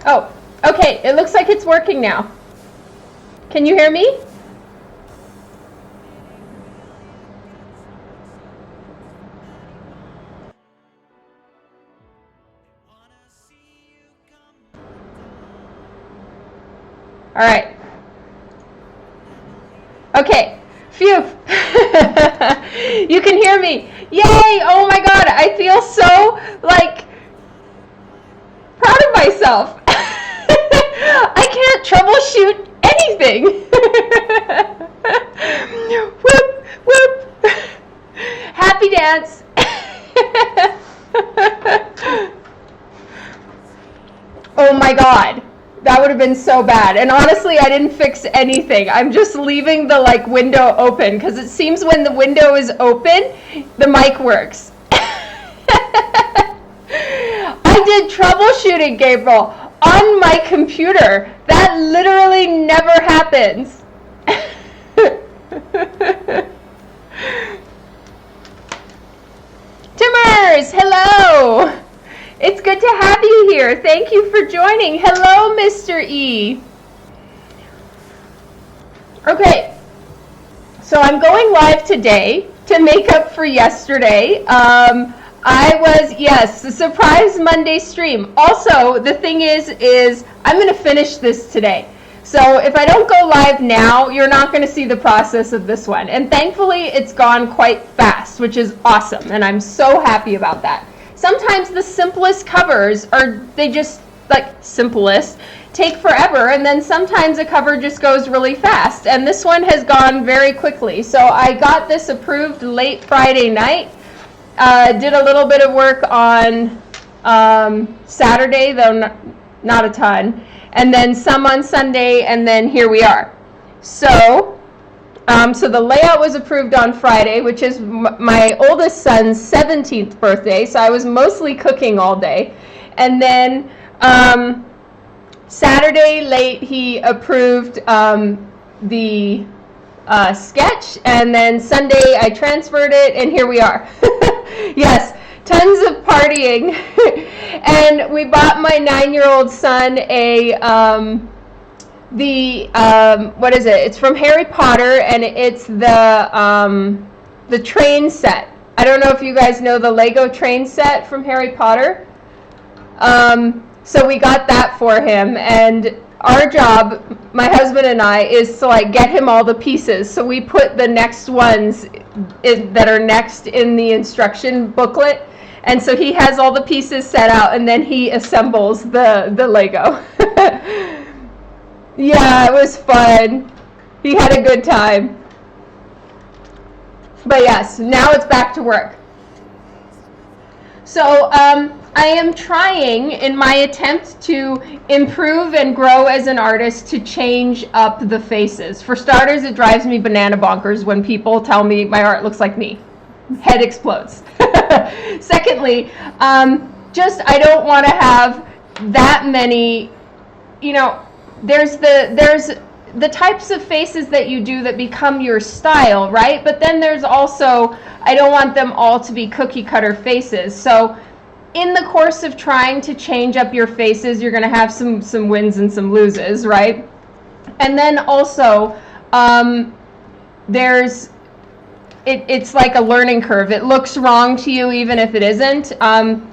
Oh, okay, it looks like it's working now. Can you hear me? All right. Okay. Phew. You can hear me. Yay! Oh my God, I feel so like proud of myself. I can't troubleshoot anything. Whoop, whoop. Happy dance. Oh my God. That would have been so bad. And honestly, I didn't fix anything. I'm just leaving the like window open because it seems when the window is open, the mic works. I did troubleshooting, Gabriel, on my computer. That literally never happens. Timmers, hello. It's good to have you here. Thank you for joining. Hello, Mr. E. Okay, so I'm going live today to make up for yesterday. Yes, the surprise Monday stream. Also, the thing is I'm going to finish this today. So if I don't go live now, you're not going to see the process of this one. And thankfully, it's gone quite fast, which is awesome. And I'm so happy about that. Sometimes the simplest covers they just, like, simplest, take forever, and then sometimes a cover just goes really fast. And this one has gone very quickly. So I got this approved late Friday night. Did a little bit of work on Saturday, though not a ton. And then some on Sunday, and then here we are. So the layout was approved on Friday, which is my oldest son's 17th birthday, so I was mostly cooking all day. And then Saturday late, he approved the sketch, and then Sunday I transferred it, and here we are. Yes, tons of partying. And we bought my 9-year-old son what is it? It's from Harry Potter, and it's the train set. I don't know if you guys know the Lego train set from Harry Potter. So we got that for him, and our job, my husband and I, is to like get him all the pieces. So we put the next ones that are next in the instruction booklet, and so he has all the pieces set out, and then he assembles the Lego. Yeah, it was fun. He had a good time. But yes, now it's back to work. So I am trying, in my attempt to improve and grow as an artist, to change up the faces. For starters, it drives me banana bonkers when people tell me my art looks like me. Head explodes. Secondly, I don't want to have that many, there's the types of faces that you do that become your style, right? But then there's also, I don't want them all to be cookie cutter faces. So in the course of trying to change up your faces, you're going to have some wins and some loses, right? And then also, it's like a learning curve. It looks wrong to you even if it isn't.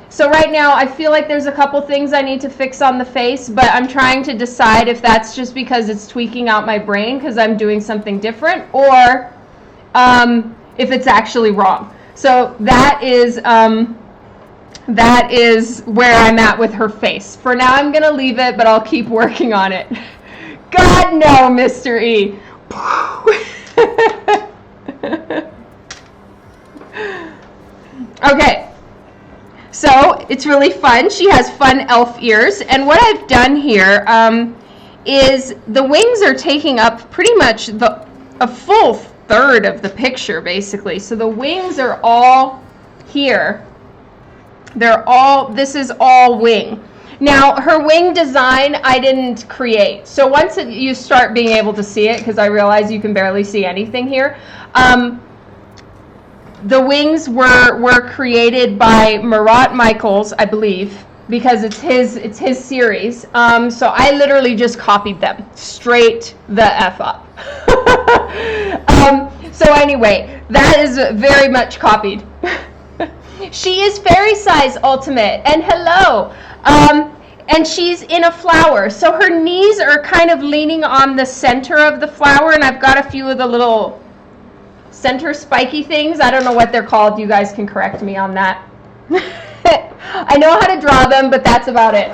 So right now I feel like there's a couple things I need to fix on the face, but I'm trying to decide if that's just because it's tweaking out my brain because I'm doing something different, or if it's actually wrong. So that is where I'm at with her face. For now I'm going to leave it, but I'll keep working on it. God, no, Mr. E. Okay, so it's really fun. She has fun elf ears, and what I've done here is the wings are taking up pretty much a full third of the picture, basically. So the wings are all here. This is all wing. Now, her wing design I didn't create. So once you start being able to see it, because I realize you can barely see anything here, the wings were created by Marat Michaels, I believe. because it's his series. So I literally just copied them straight the F up. So anyway, that is very much copied. She is fairy size ultimate, and hello. And she's in a flower, so her knees are kind of leaning on the center of the flower, and I've got a few of the little center spiky things. I don't know what they're called. You guys can correct me on that. I know how to draw them, but that's about it.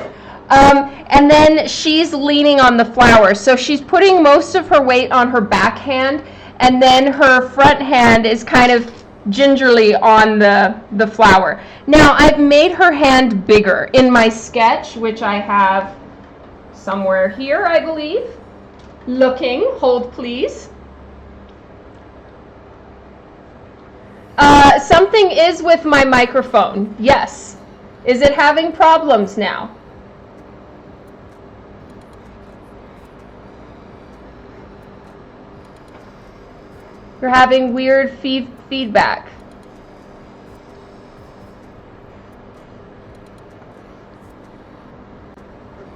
And then she's leaning on the flower, so she's putting most of her weight on her back hand, and then her front hand is kind of gingerly on the flower. Now, I've made her hand bigger in my sketch, which I have somewhere here, I believe. Looking, hold please. Something is with my microphone, yes. Is it having problems now? You're having weird feedback.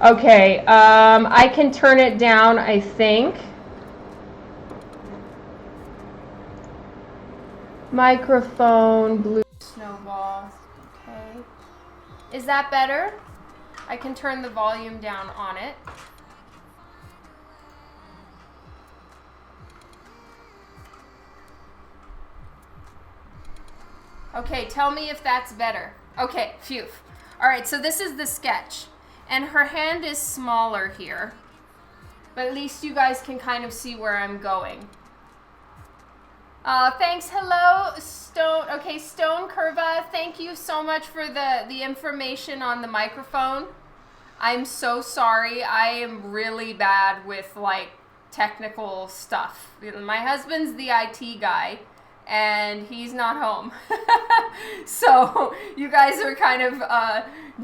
Okay, I can turn it down, I think. Microphone, blue snowball. Okay. Is that better? I can turn the volume down on it. Okay, tell me if that's better. Okay, phew. All right, so this is the sketch. And her hand is smaller here. But at least you guys can kind of see where I'm going. Thanks, hello, Stone. Okay, Stone Curva, thank you so much for the information on the microphone. I'm so sorry. I am really bad with, like, technical stuff. My husband's the IT guy, and he's not home. So you guys are kind of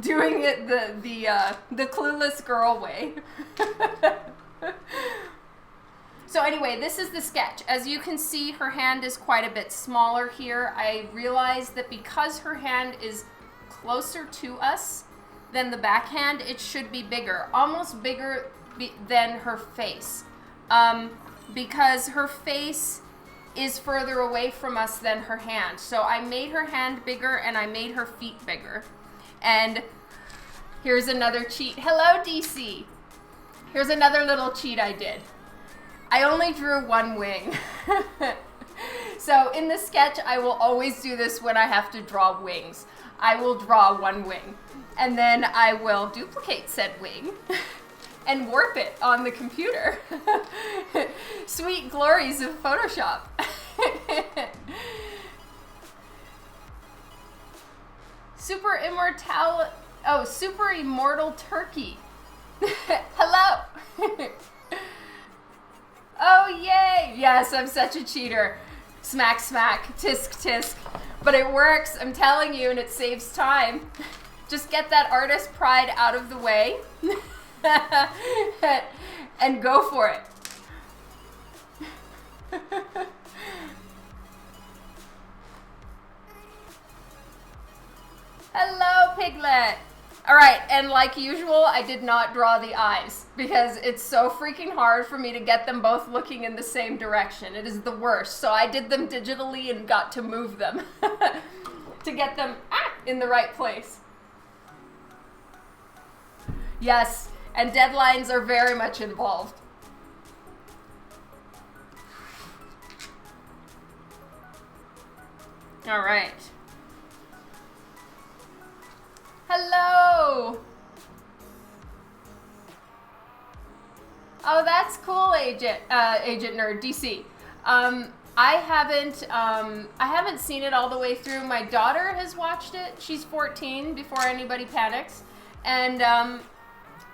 doing it the clueless girl way. So anyway, this is the sketch. As you can see, her hand is quite a bit smaller here. I realized that because her hand is closer to us than the backhand, it should be bigger, almost bigger than her face. Because her face is further away from us than her hand. So I made her hand bigger and I made her feet bigger. And here's another cheat. Hello, DC. Here's another little cheat I did. I only drew one wing. So in the sketch, I will always do this when I have to draw wings. I will draw one wing, and then I will duplicate said wing and warp it on the computer. Sweet glories of Photoshop. Super immortal turkey. Hello. Oh, yay! Yes, I'm such a cheater. Smack, smack, tisk, tisk. But it works, I'm telling you, and it saves time. Just get that artist pride out of the way and go for it. Hello, Piglet. All right, and like usual, I did not draw the eyes because it's so freaking hard for me to get them both looking in the same direction. It is the worst. So I did them digitally and got to move them to get them in the right place. Yes, and deadlines are very much involved. All right. Hello. Oh, that's cool, Agent Nerd DC. I haven't seen it all the way through. My daughter has watched it. She's 14, before anybody panics, and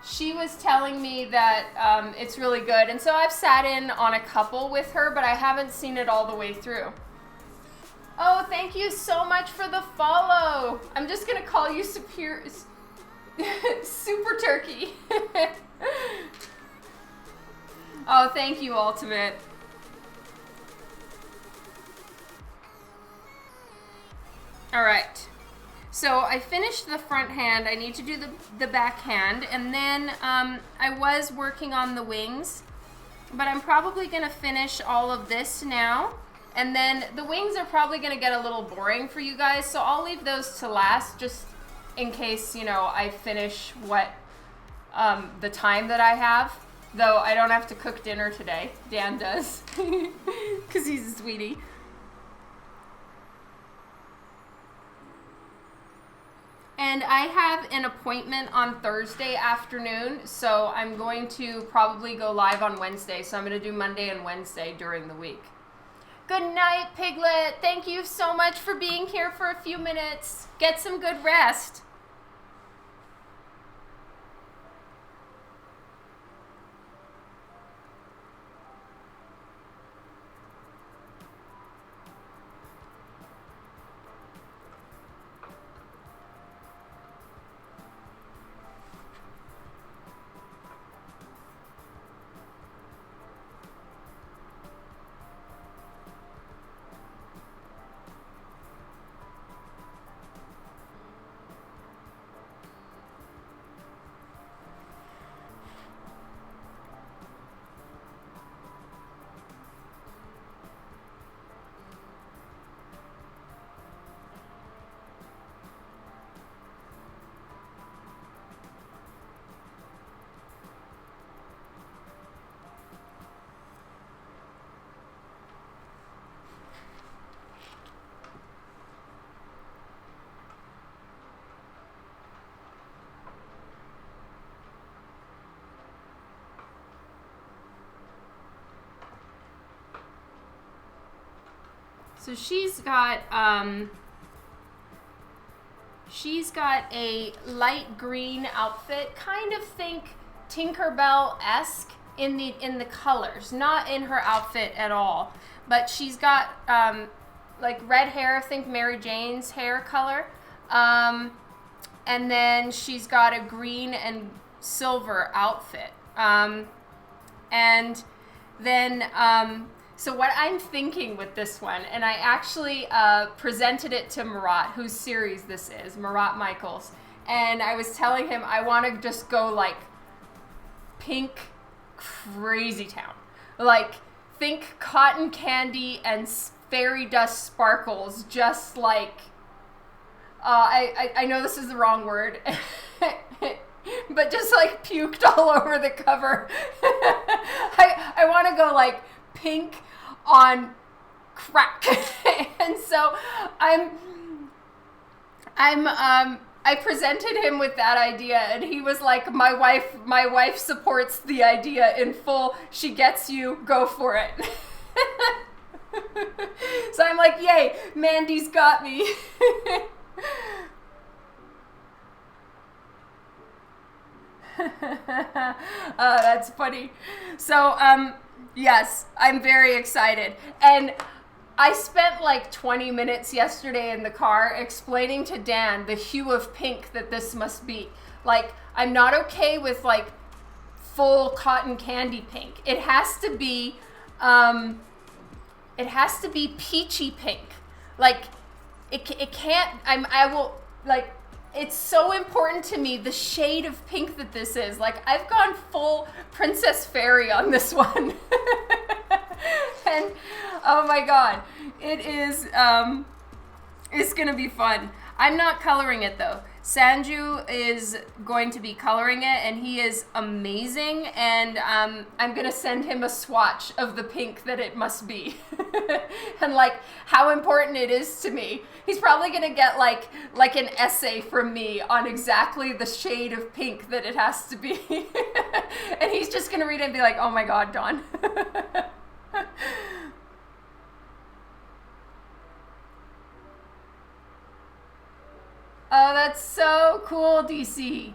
she was telling me that it's really good. And so I've sat in on a couple with her, but I haven't seen it all the way through. Oh, thank you so much for the follow. I'm just gonna call you Super Turkey. Oh, thank you, Ultimate. All right. So I finished the front hand. I need to do the back hand. And then I was working on the wings. But I'm probably going to finish all of this now. And then the wings are probably going to get a little boring for you guys. So I'll leave those to last just in case, you know, I finish what the time that I have. Though I don't have to cook dinner today. Dan does. Because he's a sweetie. And I have an appointment on Thursday afternoon, so I'm going to probably go live on Wednesday. So I'm going to do Monday and Wednesday during the week. Good night, Piglet. Thank you so much for being here for a few minutes. Get some good rest. So she's got a light green outfit, kind of think Tinkerbell-esque in the colors, not in her outfit at all. But she's got like red hair, think Mary Jane's hair color. And then she's got a green and silver outfit. And then so what I'm thinking with this one, and I actually presented it to Marat, whose series this is, Marat Michaels, and I was telling him I want to just go like pink crazy town. Like think cotton candy and fairy dust sparkles, just like, I know this is the wrong word, but just like puked all over the cover. I want to go like pink on crack. And so I presented him with that idea, and he was like, my wife supports the idea in full. She gets you, go for it. So I'm like, yay, Mandy's got me. That's funny. So yes, I'm very excited. And I spent like 20 minutes yesterday in the car explaining to Dan the hue of pink that this must be. Like, I'm not okay with like full cotton candy pink. It has to be peachy pink. Like, it can't, I will, like, it's so important to me, the shade of pink that this is. Like, I've gone full Princess Fairy on this one. And, oh my God, it is, it's gonna be fun. I'm not coloring it though. Sanju is going to be coloring it, and he is amazing, and I'm gonna send him a swatch of the pink that it must be. And like how important it is to me. He's probably gonna get like an essay from me on exactly the shade of pink that it has to be. And he's just gonna read it and be like, oh my God, Dawn. Oh, that's so cool, DC.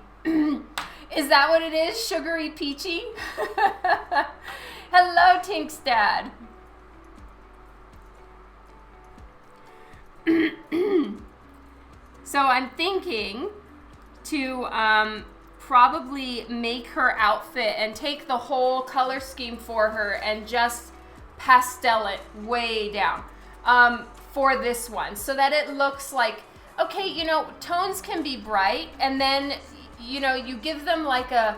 Is that what it is? Sugary peachy? Hello, Tink's dad. So I'm thinking to probably make her outfit and take the whole color scheme for her and just pastel it way down for this one, so that it looks like okay, you know, tones can be bright, and then, you know, you give them like a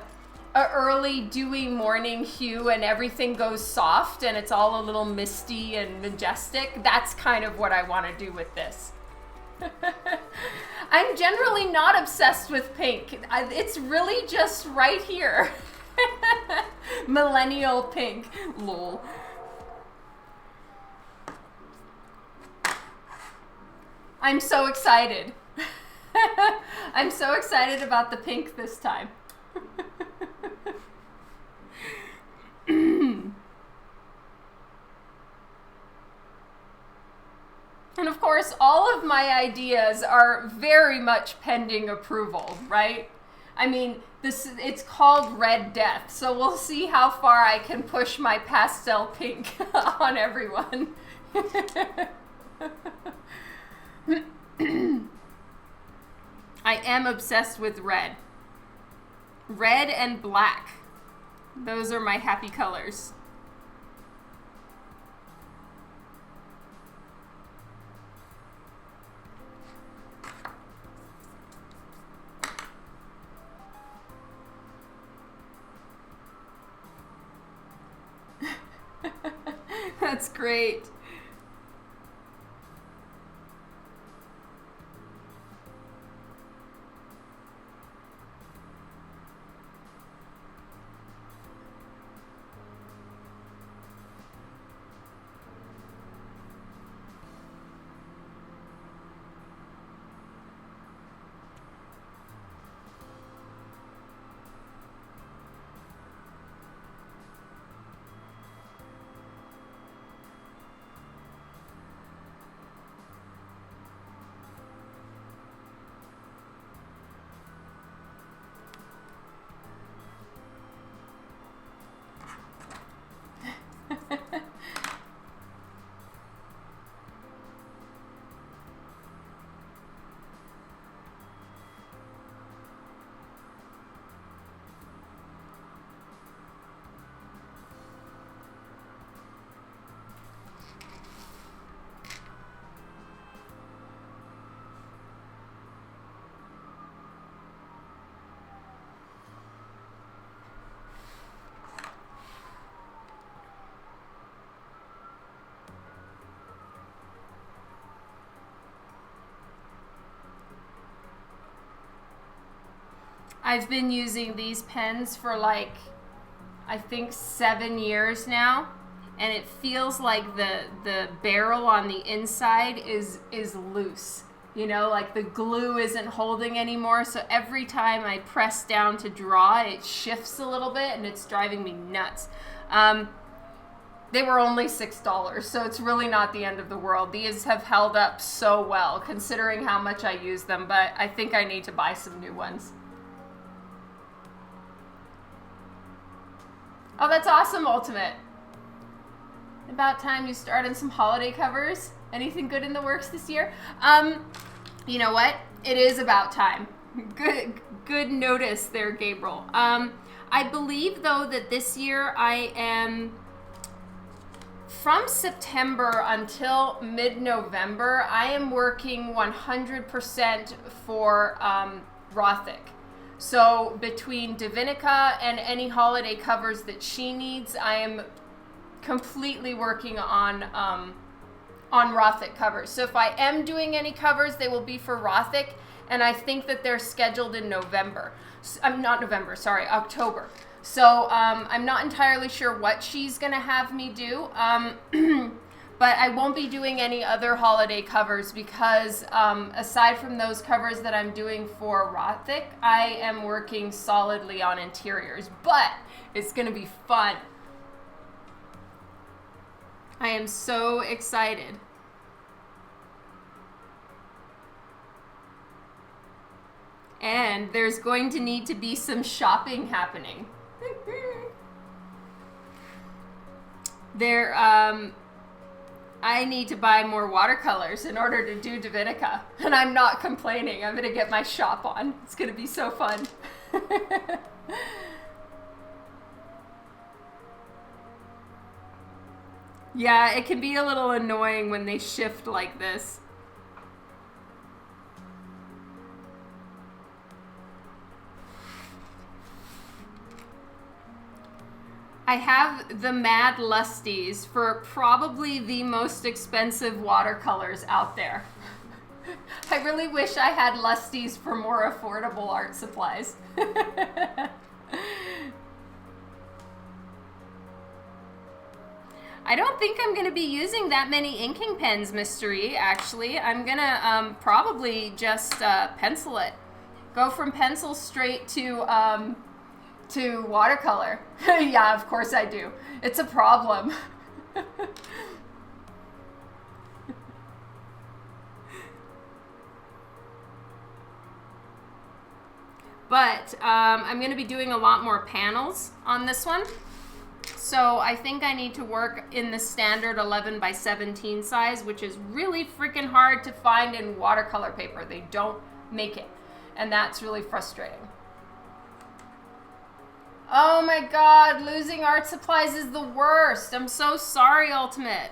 early dewy morning hue and everything goes soft and it's all a little misty and majestic. That's kind of what I want to do with this. I'm generally not obsessed with pink. It's really just right here. Millennial pink. Lol. I'm so excited. I'm so excited about the pink this time. And of course, all of my ideas are very much pending approval, right? I mean, it's called Red Death, so we'll see how far I can push my pastel pink on everyone. I am obsessed with red. Red and black. Those are my happy colors. That's great. I've been using these pens for like, I think 7 years now, and it feels like the barrel on the inside is loose. You know, like the glue isn't holding anymore, so every time I press down to draw, it shifts a little bit, and it's driving me nuts. They were only $6, so it's really not the end of the world. These have held up so well, considering how much I use them, but I think I need to buy some new ones. Oh, that's awesome, Ultimate. About time you started some holiday covers. Anything good in the works this year? You know what? It is about time. Good notice there, Gabriel. I believe, though, that this year I am, from September until mid-November, I am working 100% for Rothic. So between Divinica and any holiday covers that she needs, I am completely working on Rothic covers. So if I am doing any covers, they will be for Rothic, and I think that they're scheduled in November. Not November, sorry, October. So I'm not entirely sure what she's gonna have me do. But I won't be doing any other holiday covers because aside from those covers that I'm doing for Rothic, I am working solidly on interiors, but it's gonna be fun. I am so excited. And there's going to need to be some shopping happening. I need to buy more watercolors in order to do Divinica, and I'm not complaining. I'm gonna get my shop on. It's gonna be so fun. Yeah, it can be a little annoying when they shift like this. I have the Mad Lusties for probably the most expensive watercolors out there. I really wish I had Lusties for more affordable art supplies. I don't think I'm going to be using that many inking pens, Mystery, actually. I'm going to probably just pencil it. Go from pencil straight to watercolor. Yeah, of course I do. It's a problem. But I'm going to be doing a lot more panels on this one. So I think I need to work in the standard 11 by 17 size, which is really freaking hard to find in watercolor paper. They don't make it. And that's really frustrating. Oh my God, losing art supplies is the worst. I'm so sorry, Ultimate.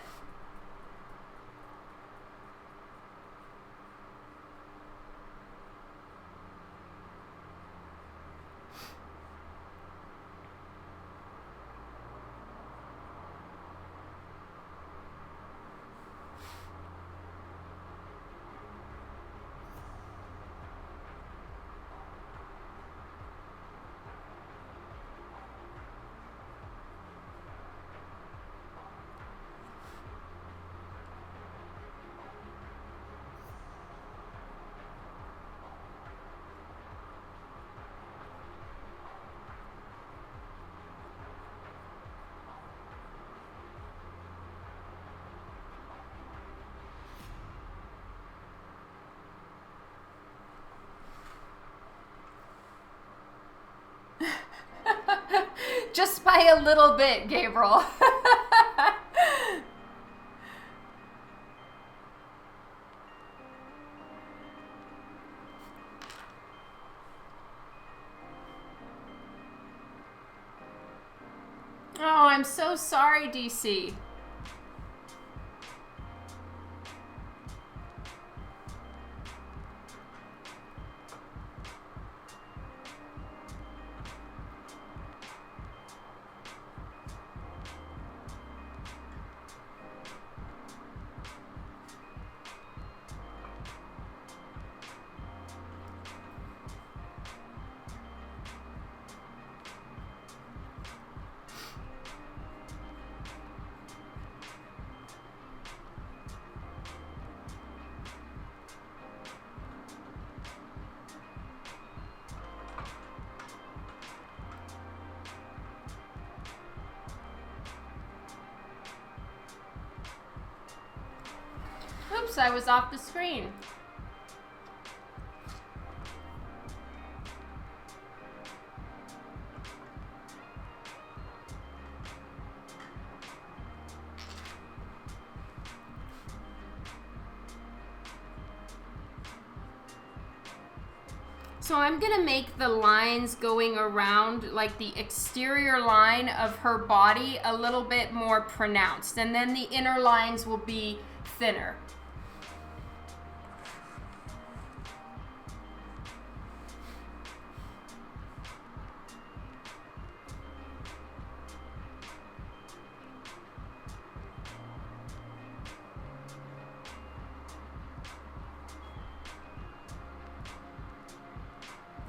Just by a little bit, Gabriel. Oh, I'm so sorry, DC. Oops, I was off the screen. So I'm gonna make the lines going around, like the exterior line of her body, a little bit more pronounced, and then the inner lines will be thinner.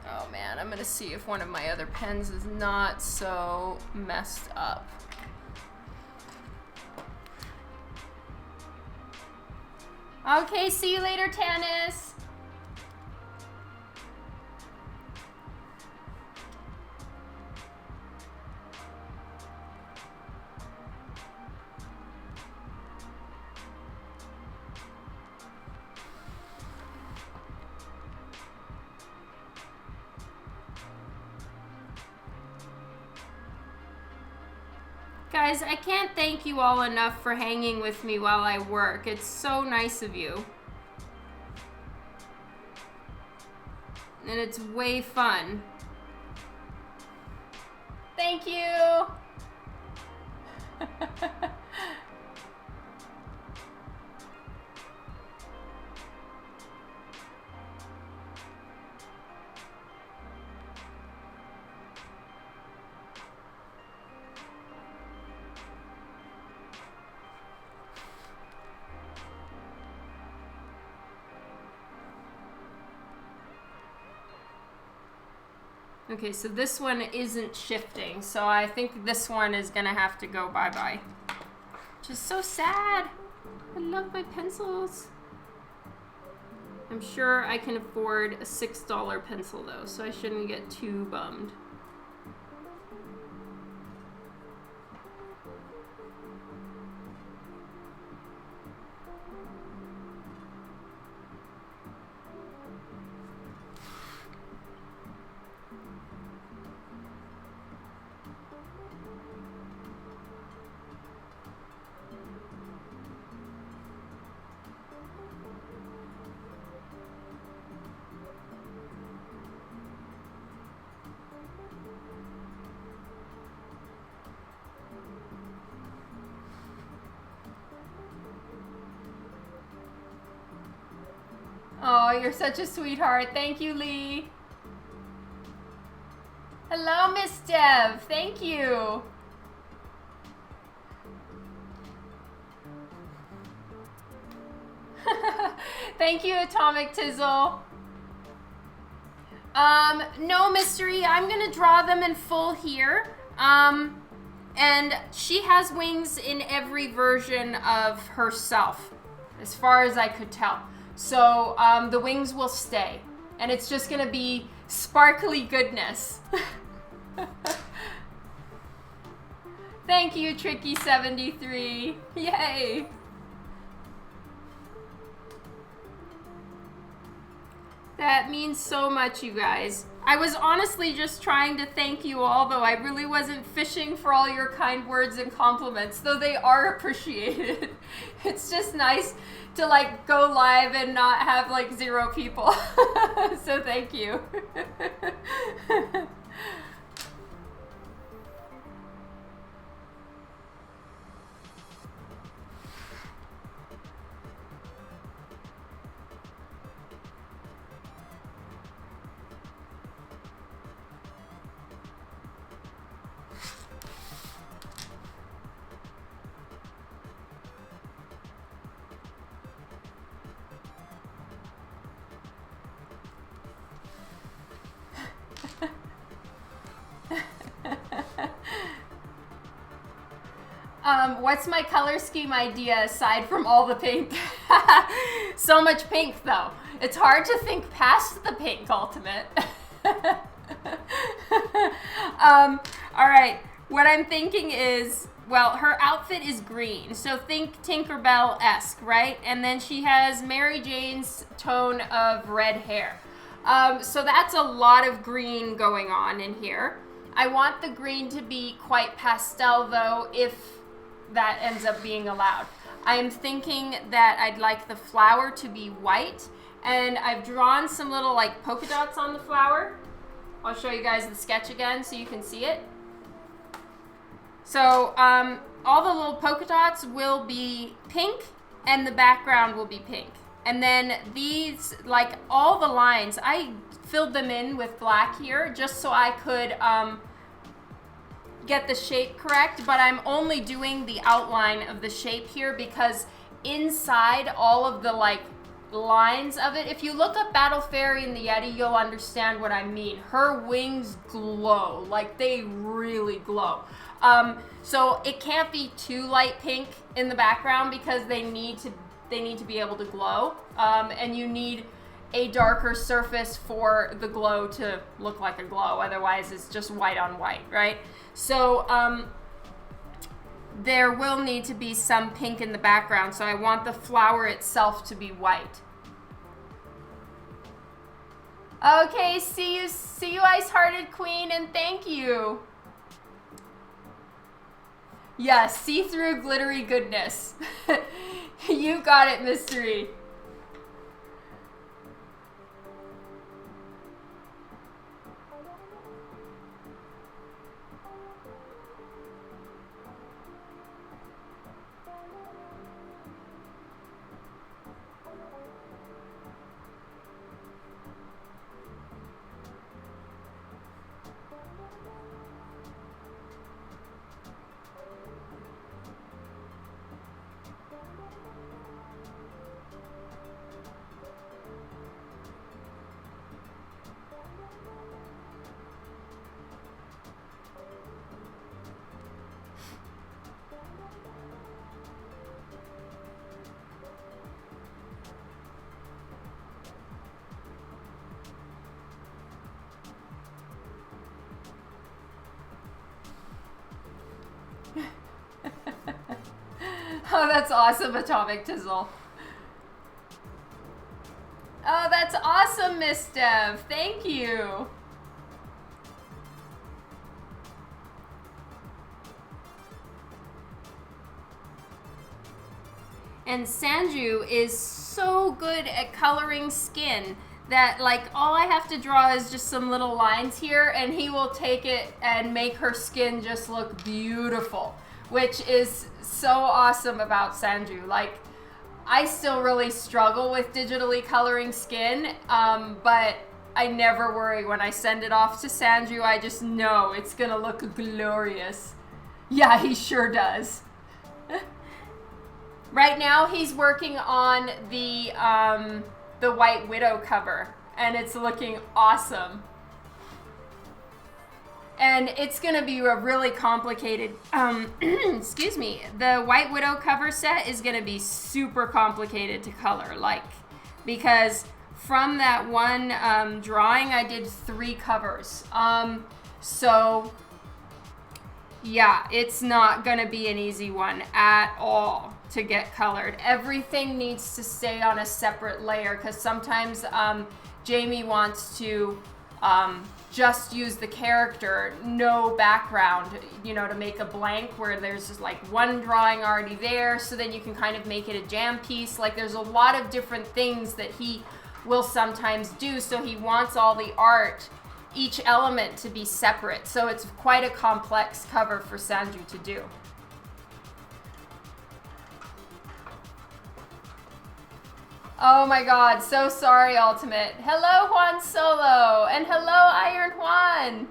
Oh man, I'm gonna see if one of my other pens is not so messed up. Okay, see you later, Tanis. Guys, I can't thank you all enough for hanging with me while I work. It's so nice of you. And it's way fun. Thank you! Okay, so this one isn't shifting, so I think this one is gonna have to go bye-bye. Which is so sad. I love my pencils. I'm sure I can afford a $6 pencil though, so I shouldn't get too bummed. Oh, you're such a sweetheart. Thank you, Lee. Hello, Miss Dev. Thank you. Thank you, Atomic Tizzle. No, Mystery. I'm going to draw them in full here. And she has wings in every version of herself, as far as I could tell. So the wings will stay, and it's just gonna be sparkly goodness. Thank you, Tricky73. Yay! That means so much, you guys. I was honestly just trying to thank you all, though I really wasn't fishing for all your kind words and compliments, though they are appreciated. It's just nice to like go live and not have like 0 people. So thank you. What's my color scheme idea aside from all the pink? So much pink, though. It's hard to think past the pink, Ultimate. All right, what I'm thinking is, well, her outfit is green, so think Tinkerbell-esque, right? And then she has Mary Jane's tone of red hair. So that's a lot of green going on in here. I want the green to be quite pastel, though, if that ends up being allowed. I am thinking that I'd like the flower to be white, and I've drawn some little like polka dots on the flower. I'll show you guys the sketch again so you can see it. So all the little polka dots will be pink, and the background will be pink. And then these, like all the lines, I filled them in with black here just so I could get the shape correct, but I'm only doing the outline of the shape here because inside all of the like lines of it, if you look up Battle Fairy in the Yeti, you'll understand what I mean. Her wings glow, like they really glow. So it can't be too light pink in the background because they need to be able to glow, and you need a darker surface for the glow to look like a glow. Otherwise, it's just white on white, right? So there will need to be some pink in the background, so I want the flower itself to be white. Okay, see you, Ice-Hearted Queen, and thank you. Yes, see-through glittery goodness. You got it, Mystery. Oh, that's awesome, Atomic Tizzle. Oh, that's awesome, Miss Dev. Thank you. And Sanju is so good at coloring skin that, like, all I have to draw is just some little lines here, and he will take it and make her skin just look beautiful, which is so awesome about Sanju. Like, I still really struggle with digitally coloring skin, but I never worry. When I send it off to Sanju, I just know it's gonna look glorious. Yeah, he sure does. Right now, he's working on the White Widow cover, and it's looking awesome. And it's gonna be a really complicated, excuse me, the White Widow cover set is gonna be super complicated to color, like, because from that one drawing, I did 3 covers. So yeah, it's not gonna be an easy one at all to get colored. Everything needs to stay on a separate layer, because sometimes Jamie wants to just use the character, no background, you know, to make a blank where there's just like one drawing already there, so then you can kind of make it a jam piece. Like, there's a lot of different things that he will sometimes do, so he wants all the art, each element, to be separate. So it's quite a complex cover for Sanju to do. Oh my God, so sorry, Ultimate. Hello, Juan Solo, and hello, Iron Juan.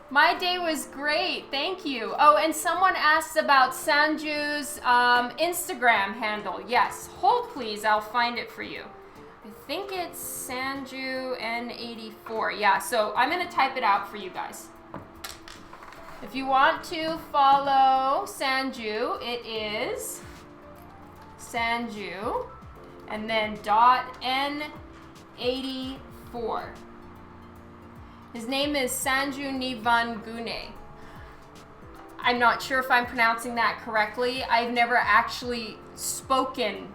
My day was great, thank you. Oh, and someone asked about Sanju's Instagram handle. Yes, hold please, I'll find it for you. I think it's Sanju N84. Yeah, so I'm gonna type it out for you guys. If you want to follow Sanju, it is Sanju and then .N84. His name is Sanju Nivangune. I'm not sure if I'm pronouncing that correctly. I've never actually spoken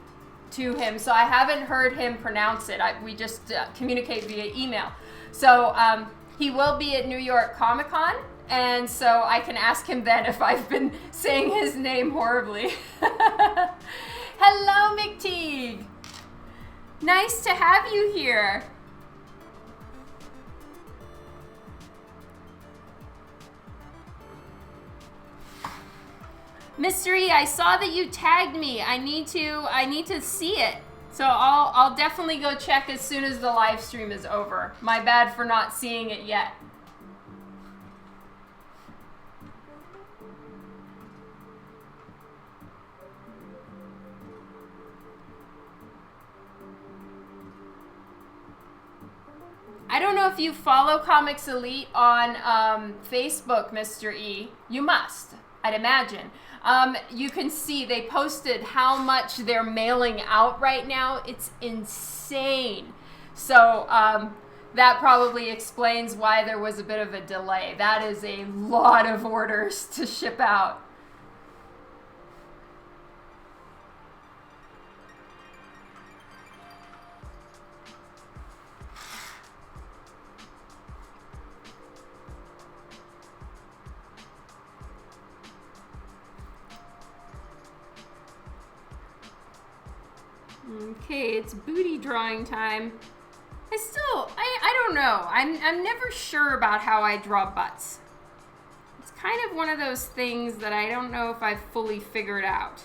to him, so I haven't heard him pronounce it. We just communicate via email. So he will be at New York Comic Con, and so I can ask him then if I've been saying his name horribly. Hello, McTeigue. Nice to have you here. Mystery, I saw that you tagged me. I need to see it. So I'll definitely go check as soon as the live stream is over. My bad for not seeing it yet. I don't know if you follow Comics Elite on Facebook, Mr. E. You must, I'd imagine. You can see they posted how much they're mailing out right now. It's insane. So that probably explains why there was a bit of a delay. That is a lot of orders to ship out. Okay, it's booty drawing time. I don't know. I'm never sure about how I draw butts. It's kind of one of those things that I don't know if I've fully figured out.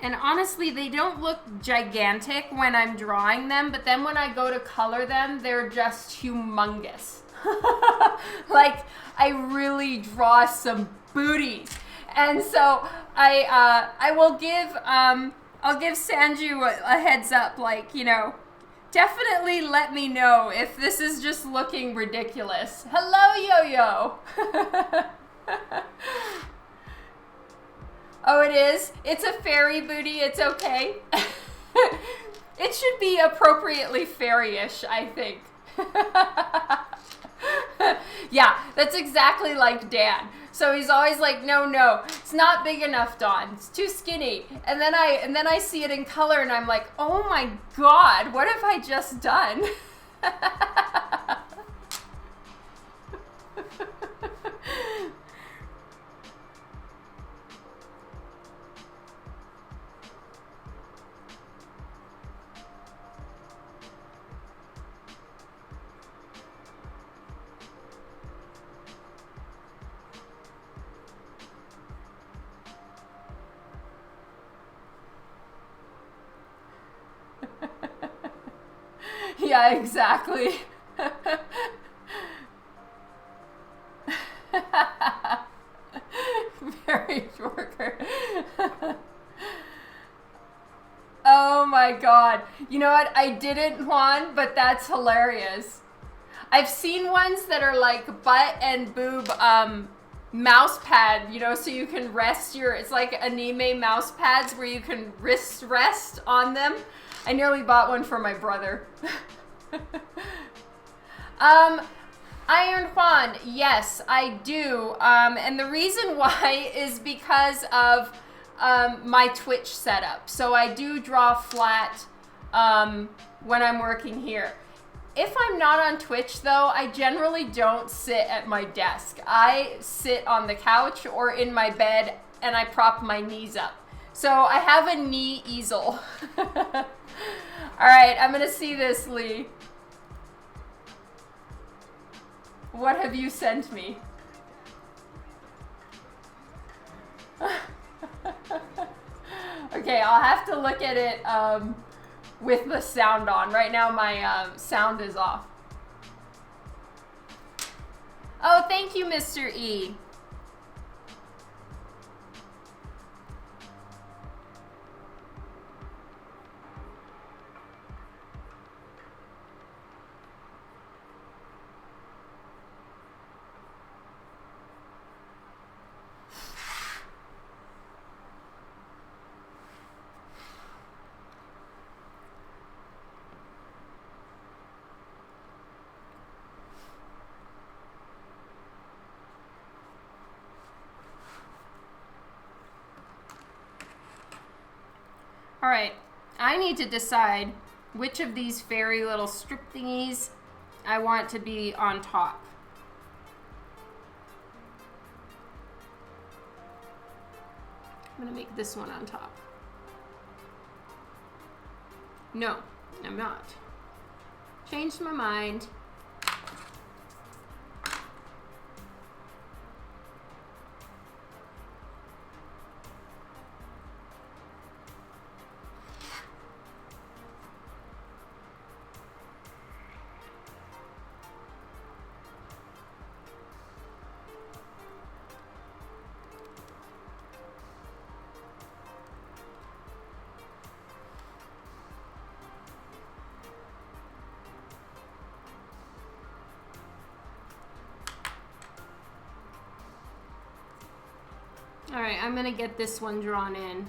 And honestly, they don't look gigantic when I'm drawing them, but then when I go to color them, they're just humongous. Like, I really draw some booties. And so I will give I'll give Sanju a heads up, like, you know, definitely let me know if this is just looking ridiculous. Hello, Yo-Yo. Oh, it is? It's a fairy booty, it's okay. It should be appropriately fairy-ish, I think. Yeah, that's exactly like Dan. So he's always like, no, it's not big enough, Dawn. It's too skinny. And then I see it in color and I'm like, oh my God, what have I just done? Yeah, exactly. Very shorter. Oh my God. You know what? I didn't, Juan, but that's hilarious. I've seen ones that are like butt and boob mouse pad, you know, so you can rest it's like anime mouse pads where you can wrist rest on them. I nearly bought one for my brother. Iron Juan, yes, I do. And the reason why is because of my Twitch setup. So I do draw flat when I'm working here. If I'm not on Twitch, though, I generally don't sit at my desk. I sit on the couch or in my bed, and I prop my knees up. So I have a knee easel. All right, I'm going to see this, Lee. What have you sent me? Okay, I'll have to look at it with the sound on. Right now my sound is off. Oh, thank you, Mr. E. All right, I need to decide which of these fairy little strip thingies I want to be on top. I'm gonna make this one on top. No, I'm not. Changed my mind. All right, I'm gonna get this one drawn in.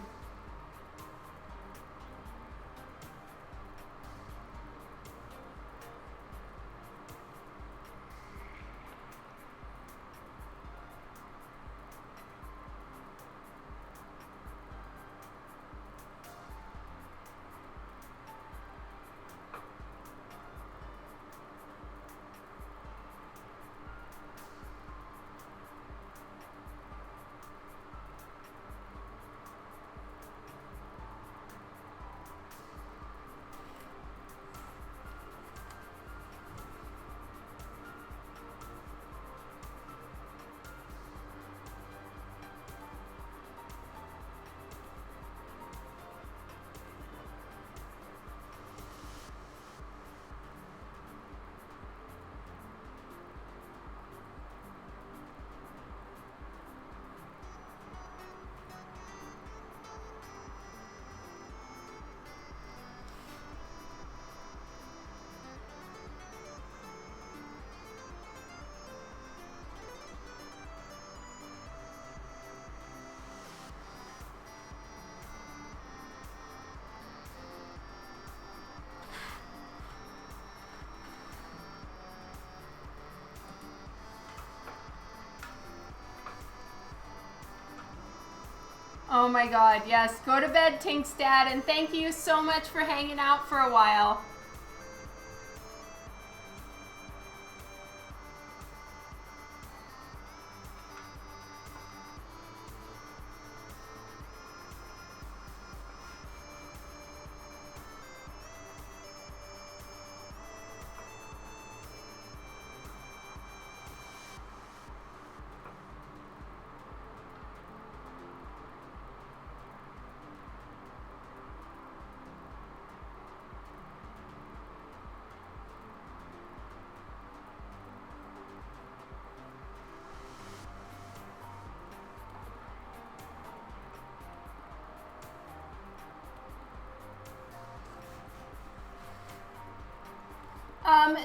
Oh my God, yes. Go to bed, Tink's dad, and thank you so much for hanging out for a while.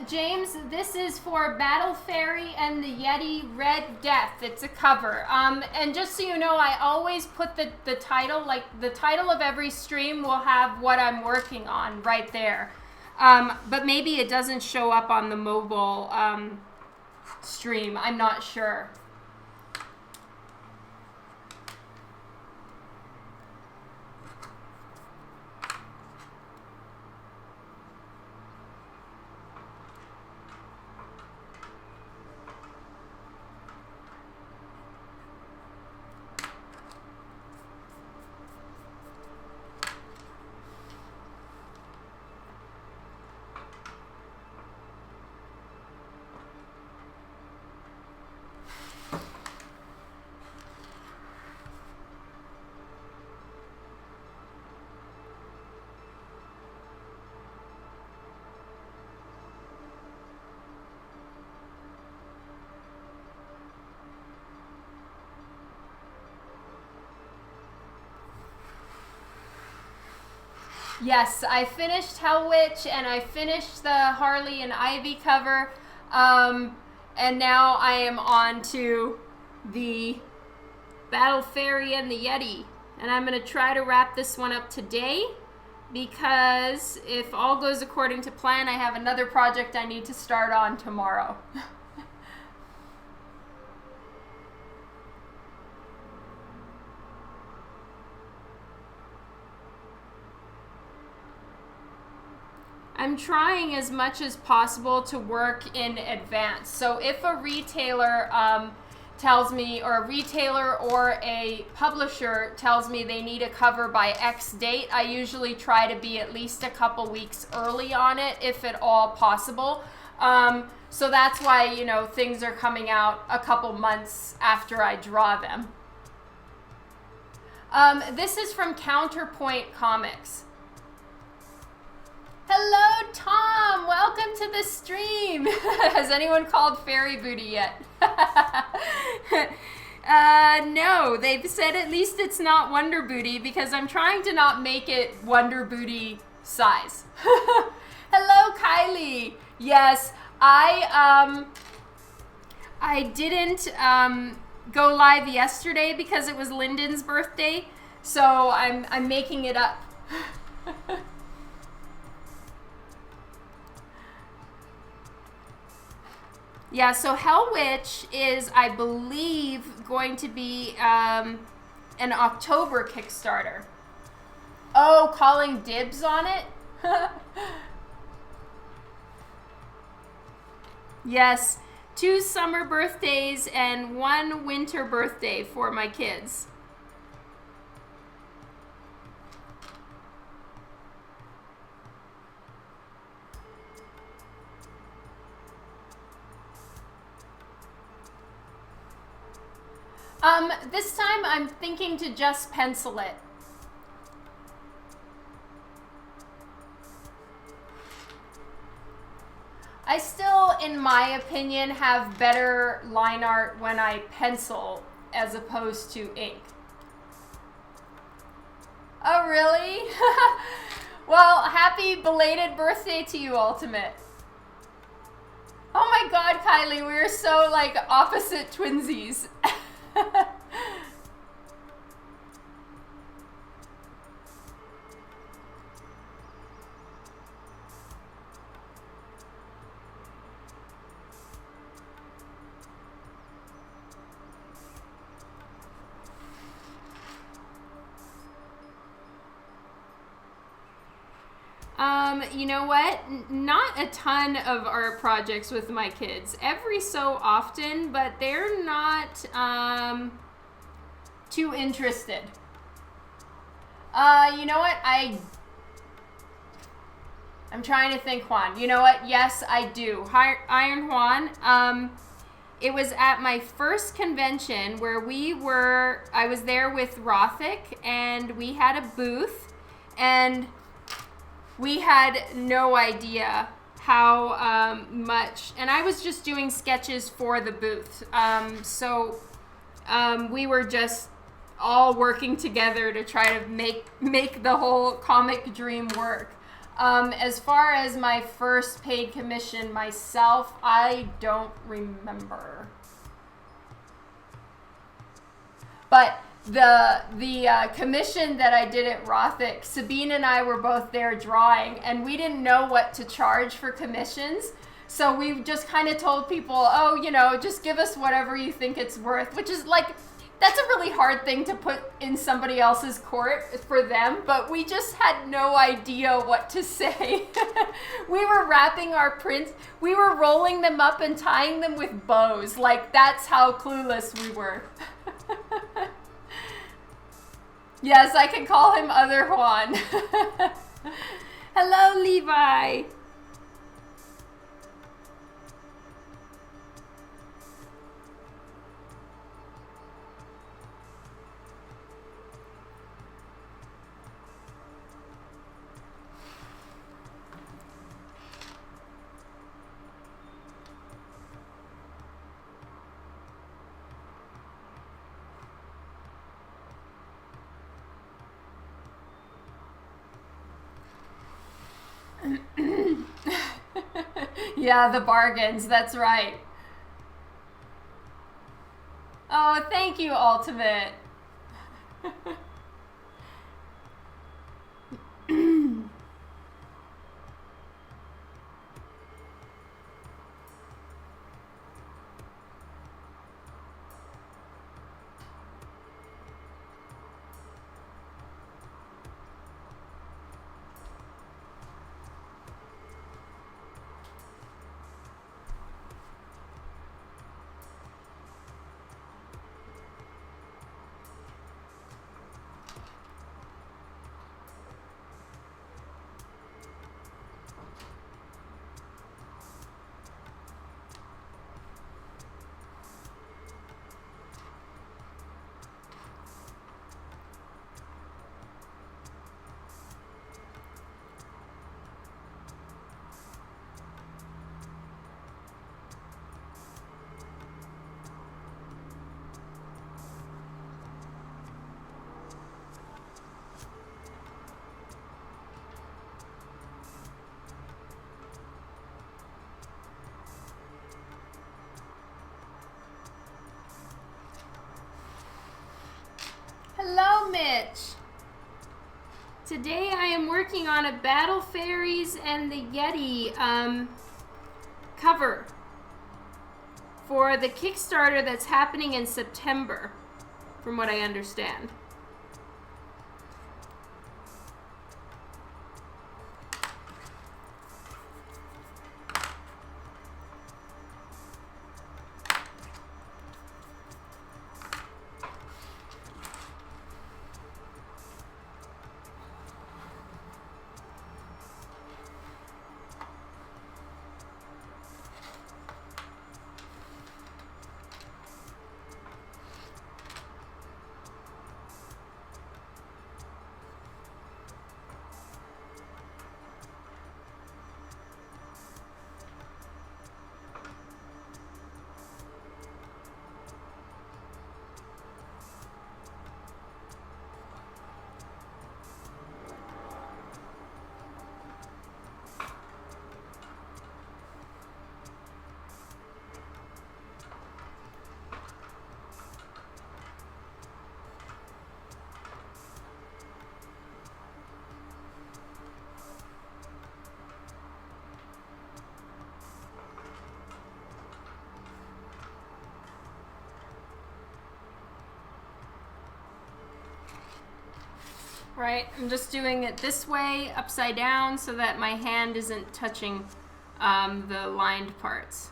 James, this is for Battle Fairy and the Yeti Red Death. It's a cover. And just so you know, I always put the title, like the title of every stream will have what I'm working on right there. But maybe it doesn't show up on the mobile stream. I'm not sure. Yes, I finished Hell Witch and I finished the Harley and Ivy cover. And now I am on to the Battle Fairy and the Yeti. And I'm going to try to wrap this one up today because if all goes according to plan, I have another project I need to start on tomorrow. I'm trying as much as possible to work in advance. So if a retailer tells me, or a retailer or a publisher tells me they need a cover by X date, I usually try to be at least a couple weeks early on it, if at all possible. So that's why, you know, things are coming out a couple months after I draw them. This is from Counterpoint Comics. Hello, Tom. Welcome to the stream. Has anyone called Fairy Booty yet? No, they've said at least it's not Wonder Booty because I'm trying to not make it Wonder Booty size. Hello, Kylie. Yes, I didn't go live yesterday because it was Lyndon's birthday, so I'm making it up. Yeah, so Hell Witch is, I believe, going to be an October Kickstarter. Oh, calling dibs on it? Yes, 2 summer birthdays and 1 winter birthday for my kids. This time I'm thinking to just pencil it. I still, in my opinion, have better line art when I pencil as opposed to ink. Oh, really? Well, happy belated birthday to you, Ultimate. Oh my God, Kylie, we're so like opposite twinsies. You know what? Not a ton of art projects with my kids. Every so often, but they're not too interested. You know what? I'm trying to think, Juan. You know what? Yes, I do. Iron Juan. It was at my first convention where I was there with Rothic, and we had a booth, and we had no idea how much, and I was just doing sketches for the booth. So we were just all working together to try to make the whole comic dream work. As far as my first paid commission myself, I don't remember. But the commission that I did at Rothic, Sabine and I were both there drawing, and we didn't know what to charge for commissions. So we just kind of told people, oh, you know, just give us whatever you think it's worth, which is like, that's a really hard thing to put in somebody else's court for them, but we just had no idea what to say. We were wrapping our prints, we were rolling them up and tying them with bows. Like, that's how clueless we were. Yes, I can call him Other Juan. Hello, Levi. Yeah, the bargains, that's right. Oh, thank you, Ultimate. Hello, Mitch. Today I am working on a Battle Fairies and the Yeti cover for the Kickstarter that's happening in September, from what I understand. right? I'm just doing it this way, upside down, so that my hand isn't touching the lined parts.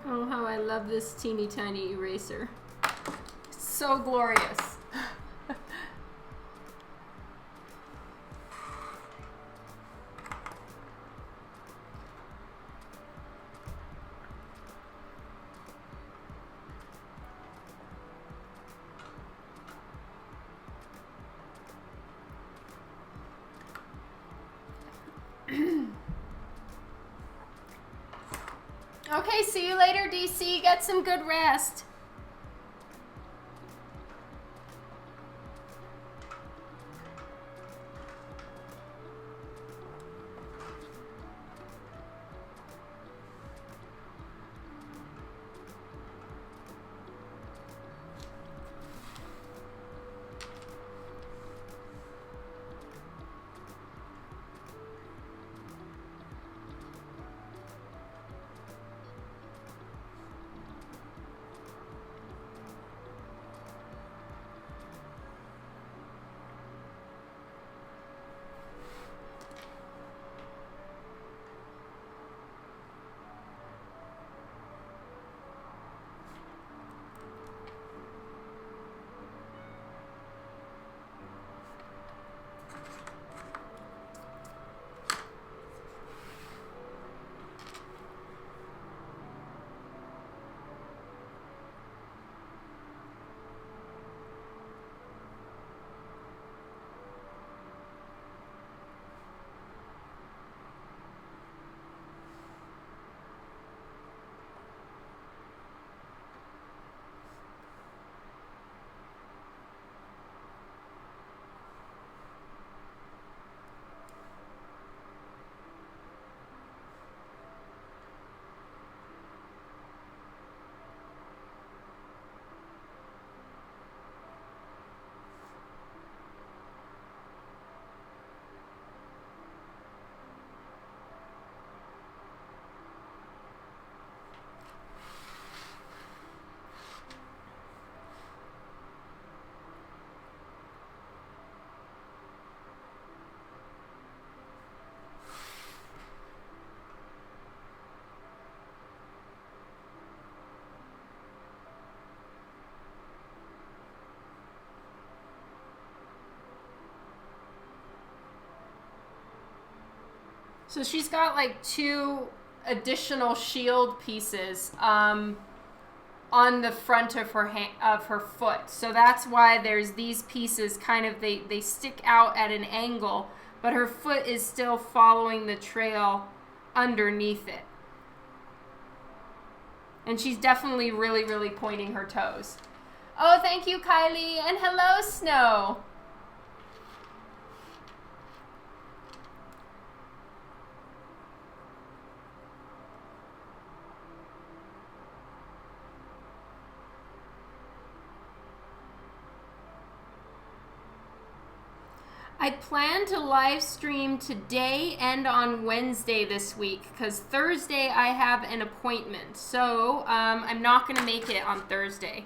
Oh, how I love this teeny tiny eraser. It's so glorious. Okay, see you later, DC. Get some good rest. So she's got like 2 additional shield pieces on the front of her foot. So that's why there's these pieces kind of, they stick out at an angle, but her foot is still following the trail underneath it. And she's definitely really, really pointing her toes. Oh, thank you, Kylie, and hello, Snow. I plan to live stream today and on Wednesday this week because Thursday I have an appointment. So I'm not going to make it on Thursday.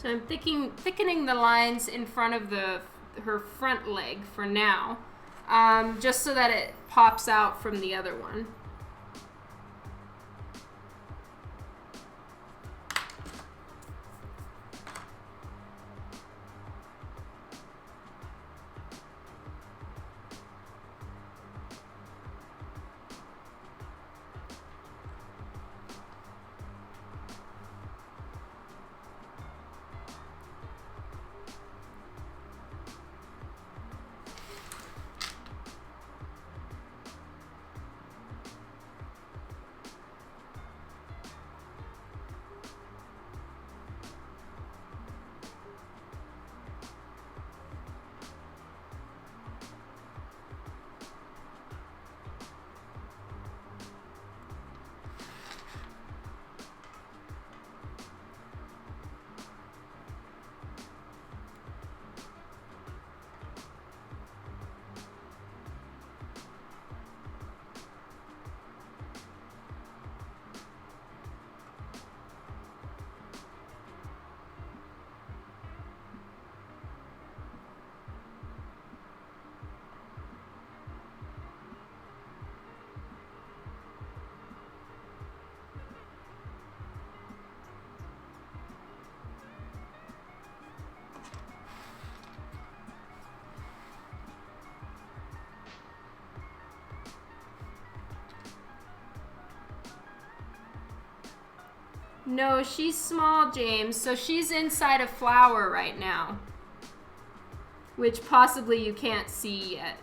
So I'm thickening the lines in front of her front leg for now, just so that it pops out from the other one. No, she's small, James, so she's inside a flower right now, which possibly you can't see yet.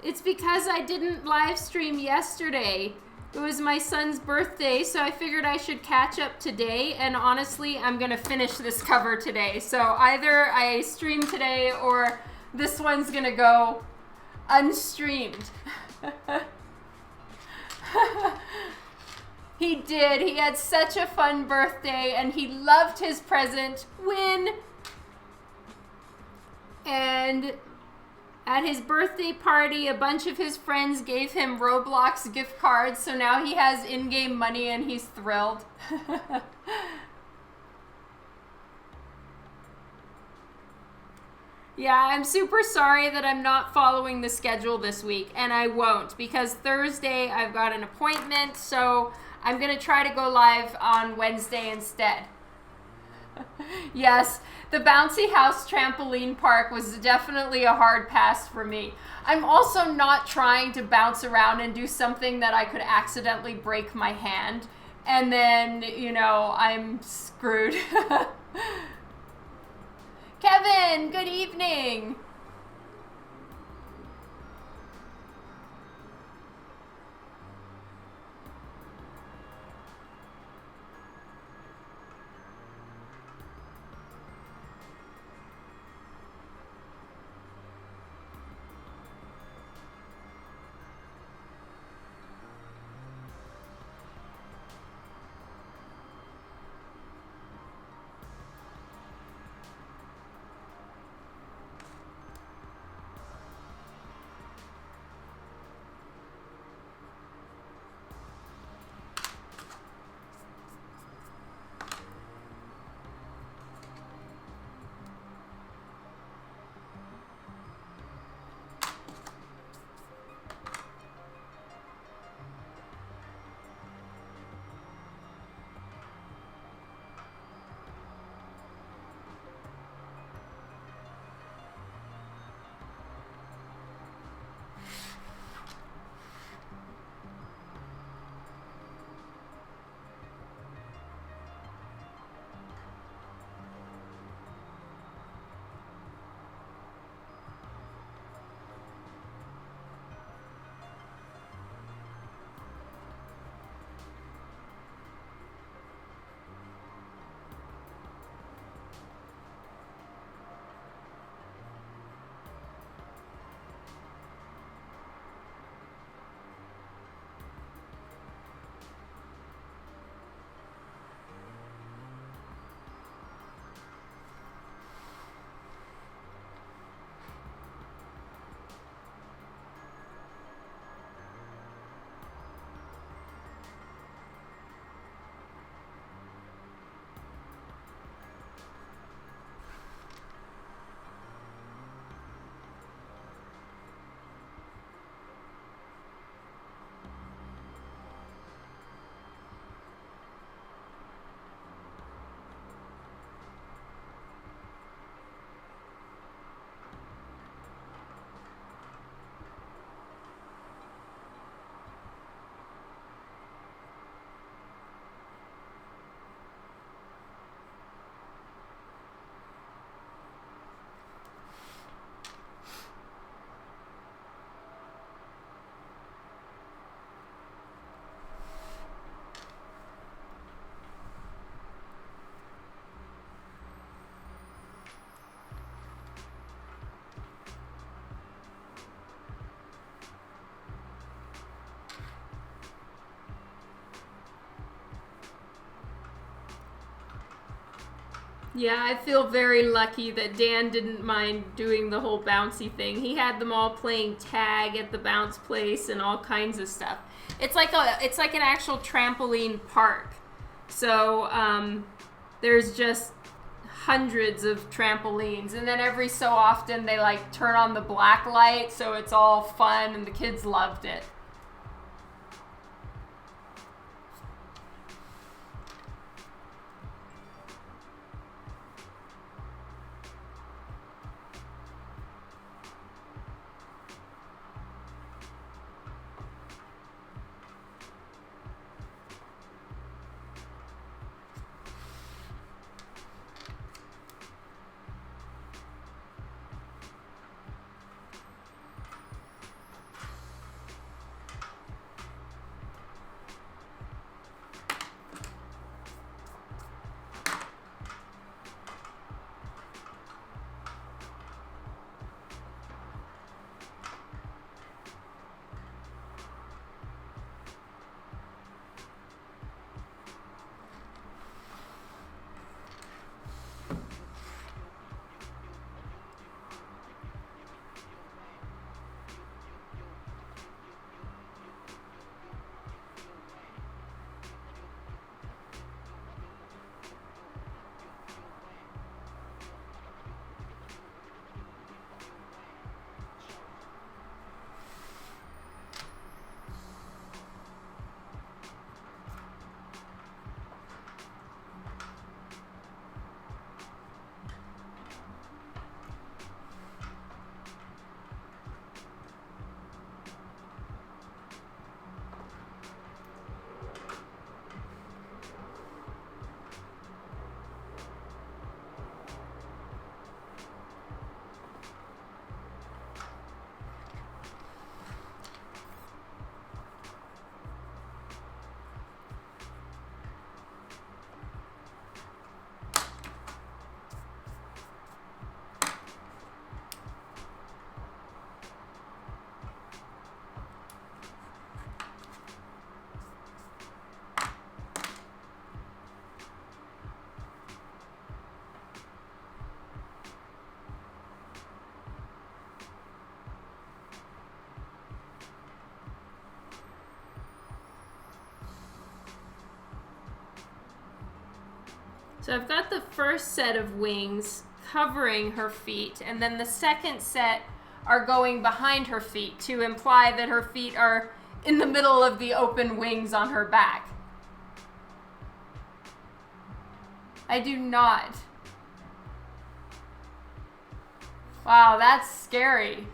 It's because I didn't live stream yesterday. It was my son's birthday, so I figured I should catch up today, and honestly, I'm gonna finish this cover today. So either I stream today or this one's gonna go unstreamed. He did. He had such a fun birthday, and he loved his present. Win! And at his birthday party, a bunch of his friends gave him Roblox gift cards, so now he has in-game money and he's thrilled. Yeah, I'm super sorry that I'm not following the schedule this week, and I won't, because Thursday I've got an appointment, so I'm going to try to go live on Wednesday instead. Yes, the bouncy house trampoline park was definitely a hard pass for me. I'm also not trying to bounce around and do something that I could accidentally break my hand, and then, you know, I'm screwed. Kevin, good evening. Yeah, I feel very lucky that Dan didn't mind doing the whole bouncy thing. He had them all playing tag at the bounce place and all kinds of stuff. It's like an actual trampoline park. So there's just hundreds of trampolines, and then every so often they like turn on the black light, so it's all fun, and the kids loved it. So I've got the first set of wings covering her feet, and then the second set are going behind her feet to imply that her feet are in the middle of the open wings on her back. I do not. Wow, that's scary.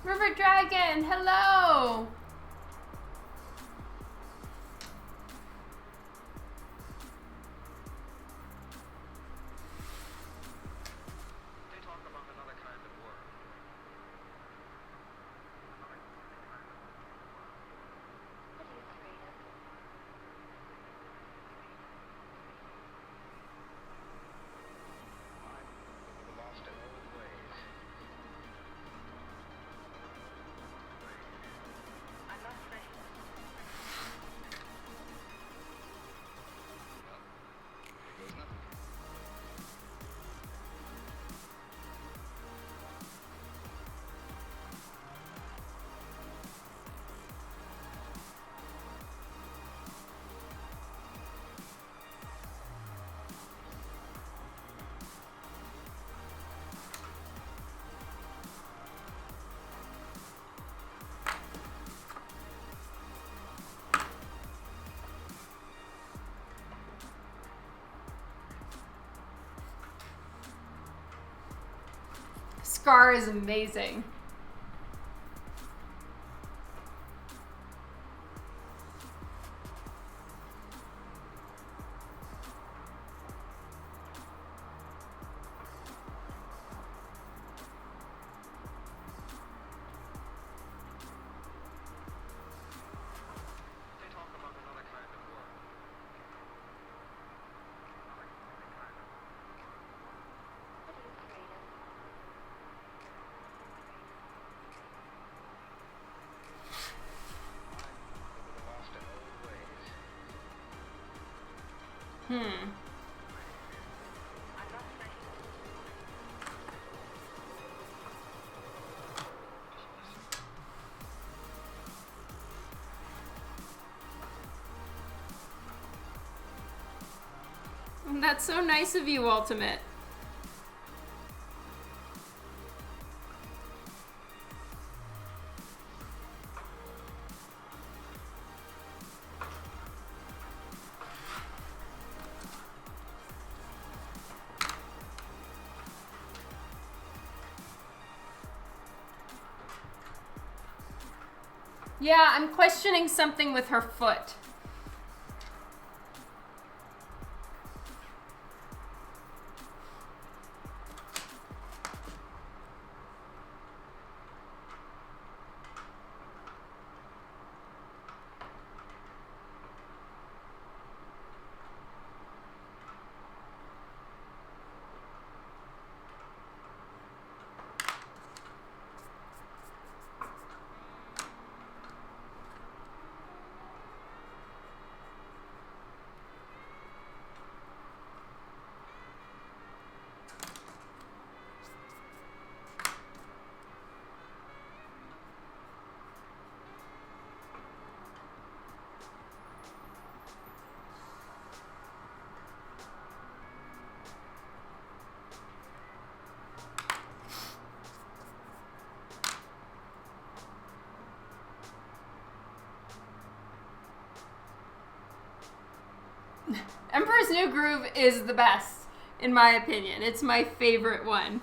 River Dragon, hello! They talk about another kind of work. Lost in old ways. scar is amazing. They talk about another kind of work. Another kind of What are you afraid of? I'm lost in old ways. Hmm. I'm not saying. That's so nice of you, Ultimate. Yeah, I'm questioning something with her foot. Emperor's New Groove is the best, in my opinion. It's my favorite one.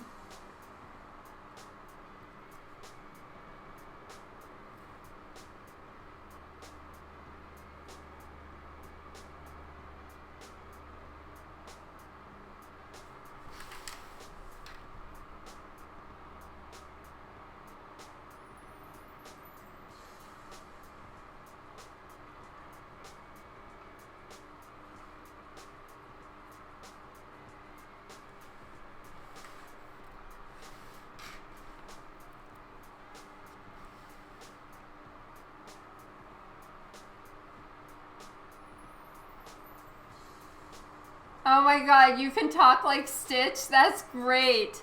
Oh my god, you can talk like Stitch? That's great.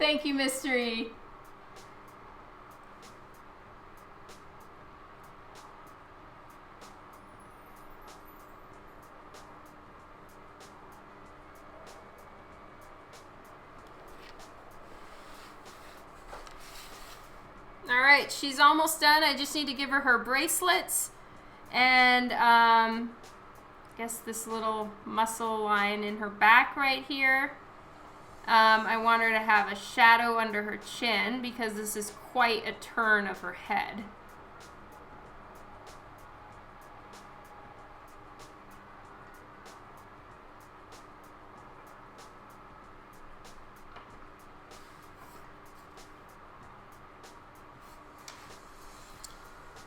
Thank you, Mystery. All right, she's almost done. I just need to give her her bracelets and guess this little muscle line in her back right here. I want her to have a shadow under her chin because this is quite a turn of her head.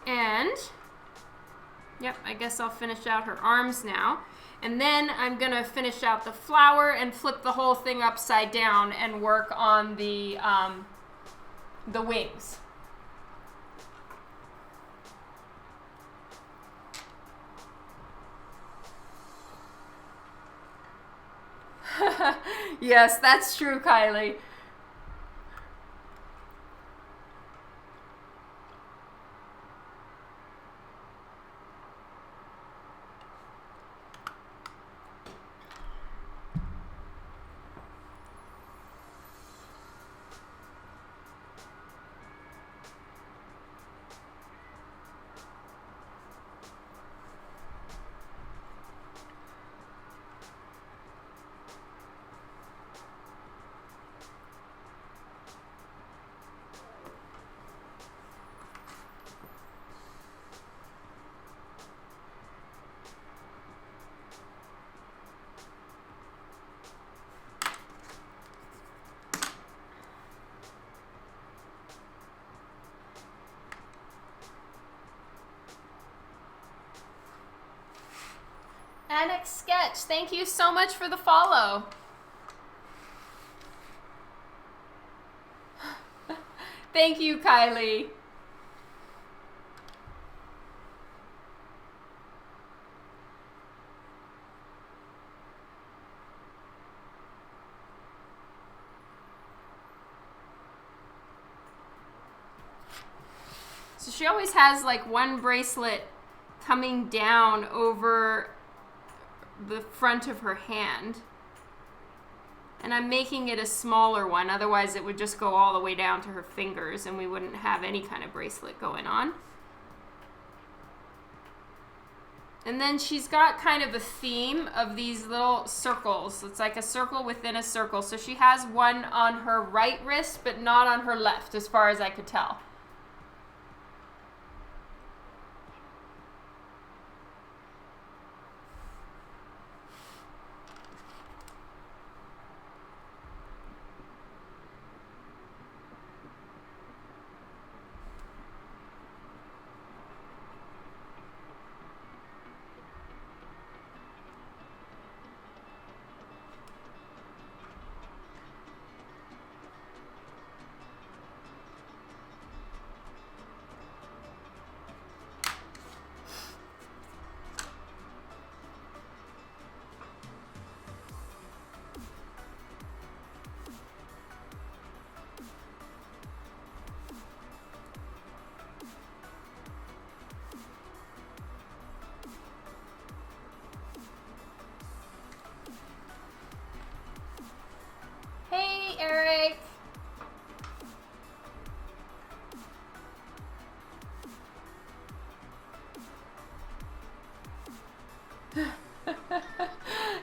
And, yep, I guess I'll finish out her arms now. And then I'm going to finish out the flower and flip the whole thing upside down and work on the wings. Yes, that's true, Kylie. Annex Sketch, thank you so much for the follow. Thank you, Kylie. So she always has like one bracelet coming down over the front of her hand. And I'm making it a smaller one, otherwise it would just go all the way down to her fingers and we wouldn't have any kind of bracelet going on. And then she's got kind of a theme of these little circles. It's like a circle within a circle. So she has one on her right wrist, but not on her left, as far as I could tell. Hey, Eric.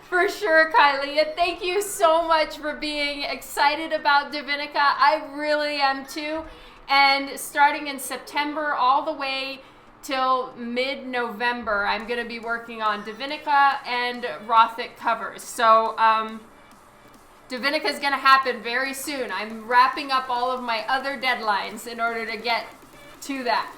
For sure, Kylie. And thank you so much for being excited about Divinica. I really am too. And starting in September all the way till mid-November, I'm going to be working on Divinica and Rothic covers. So, Divinica is going to happen very soon. I'm wrapping up all of my other deadlines in order to get to that.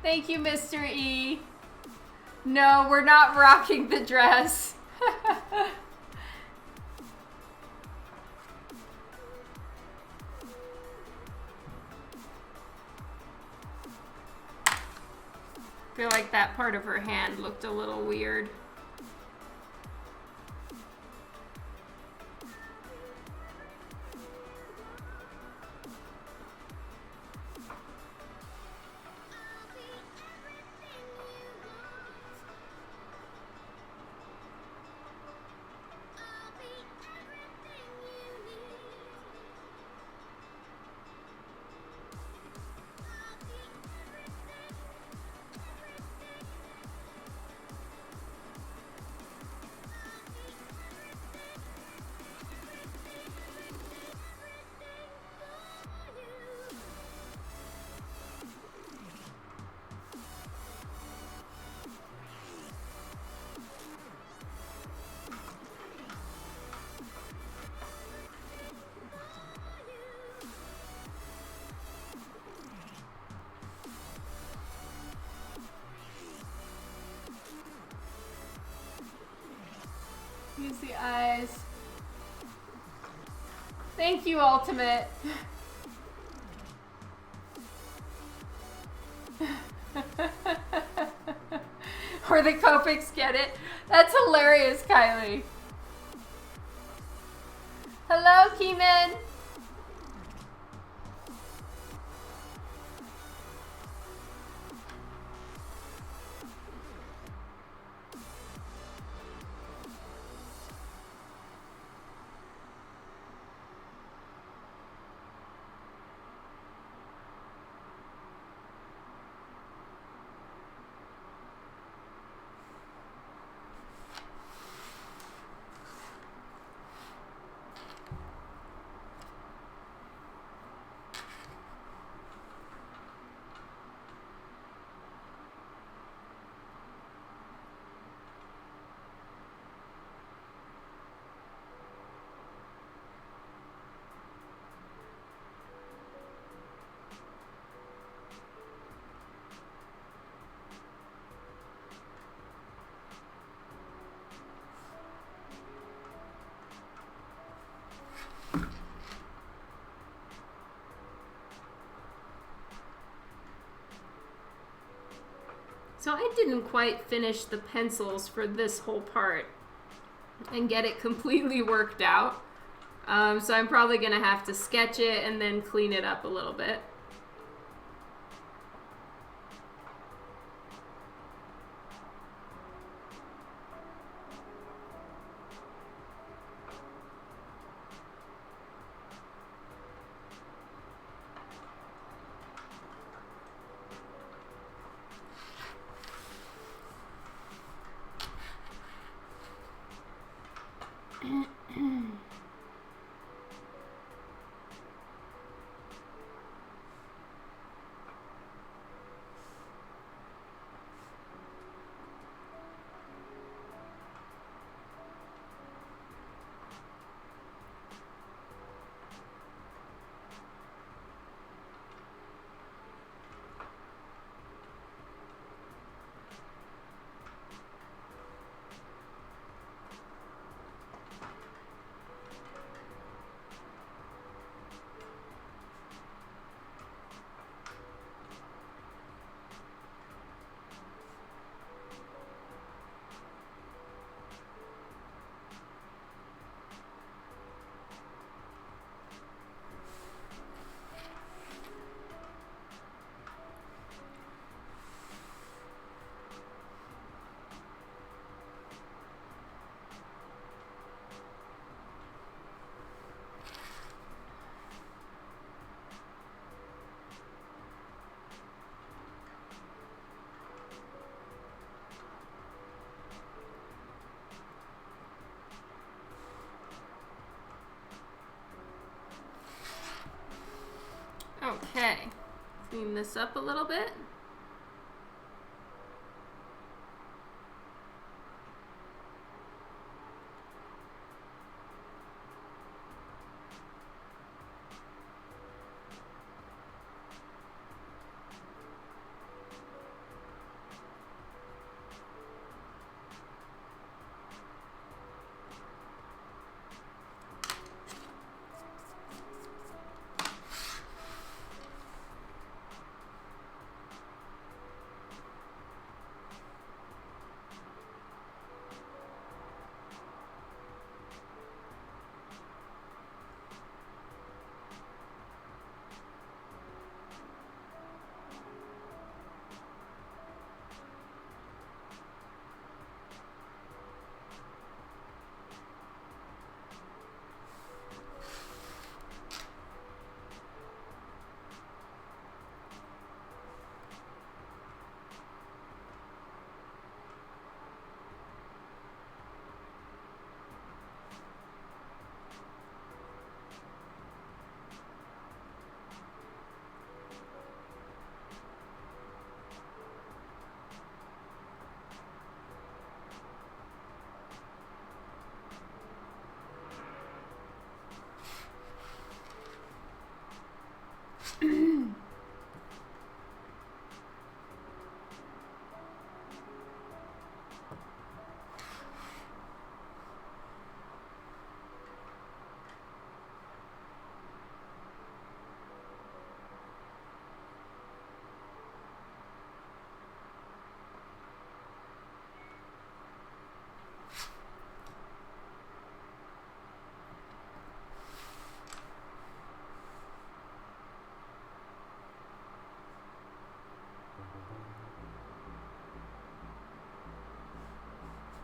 Thank you, Mr. E. No, we're not rocking the dress. I feel like that part of her hand looked a little weird. Use the eyes. Thank you, Ultimate. Or the Copics get it. That's hilarious, Kylie. Hello, Keeman. So I didn't quite finish the pencils for this whole part and get it completely worked out. So I'm probably going to have to sketch it and then clean it up a little bit. Okay, clean this up a little bit.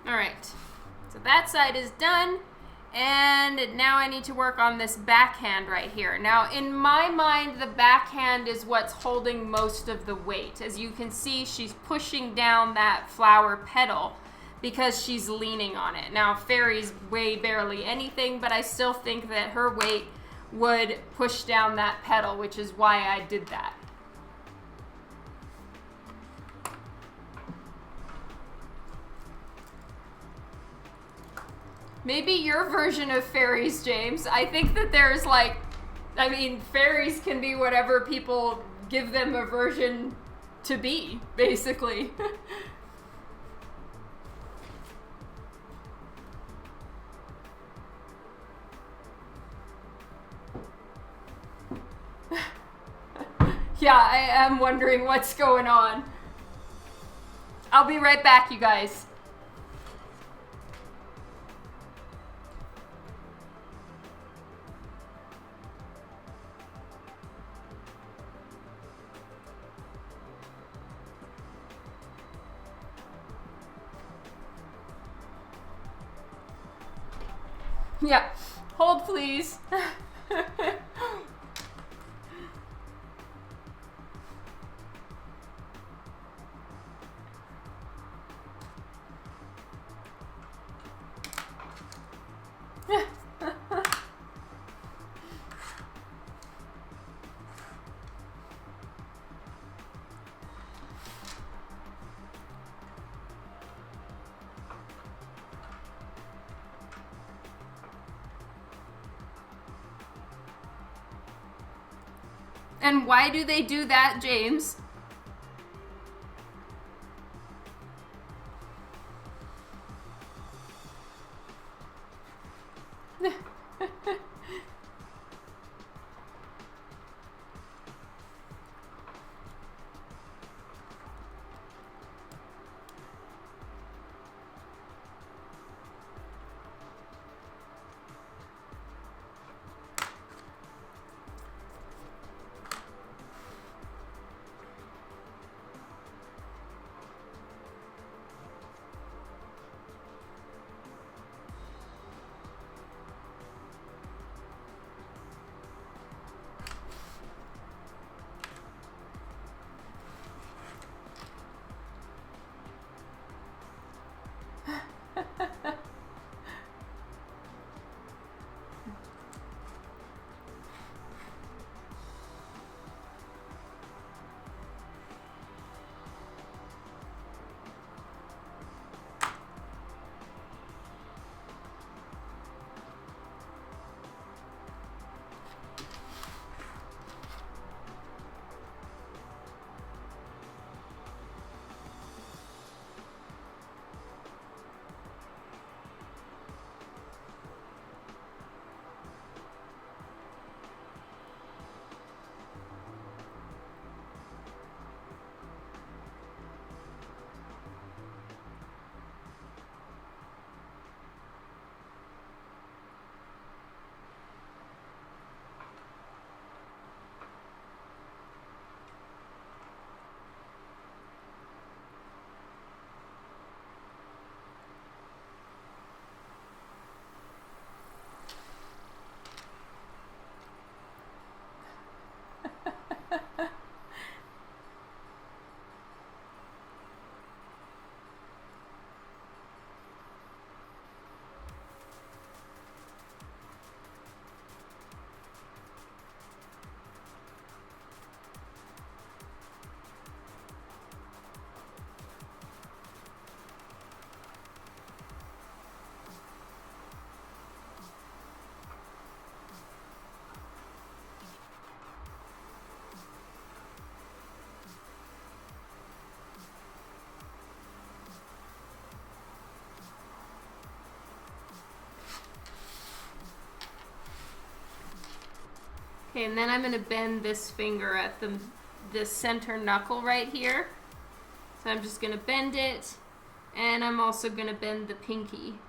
All right, so that side is done. And now I need to work on this backhand right here. Now, in my mind, the backhand is what's holding most of the weight. As you can see, she's pushing down that flower petal because she's leaning on it. Now, Fairies weigh barely anything, but I still think that her weight would push down that petal, which is why I did that. Maybe your version of fairies, James. I think that there's fairies can be whatever people give them a version to be, basically. Yeah, I am wondering what's going on. I'll be right back, you guys. Yeah, hold please. And why do they do that, James? Okay, and then I'm going to bend this finger at the center knuckle right here. So I'm just going to bend it, and I'm also going to bend the pinky.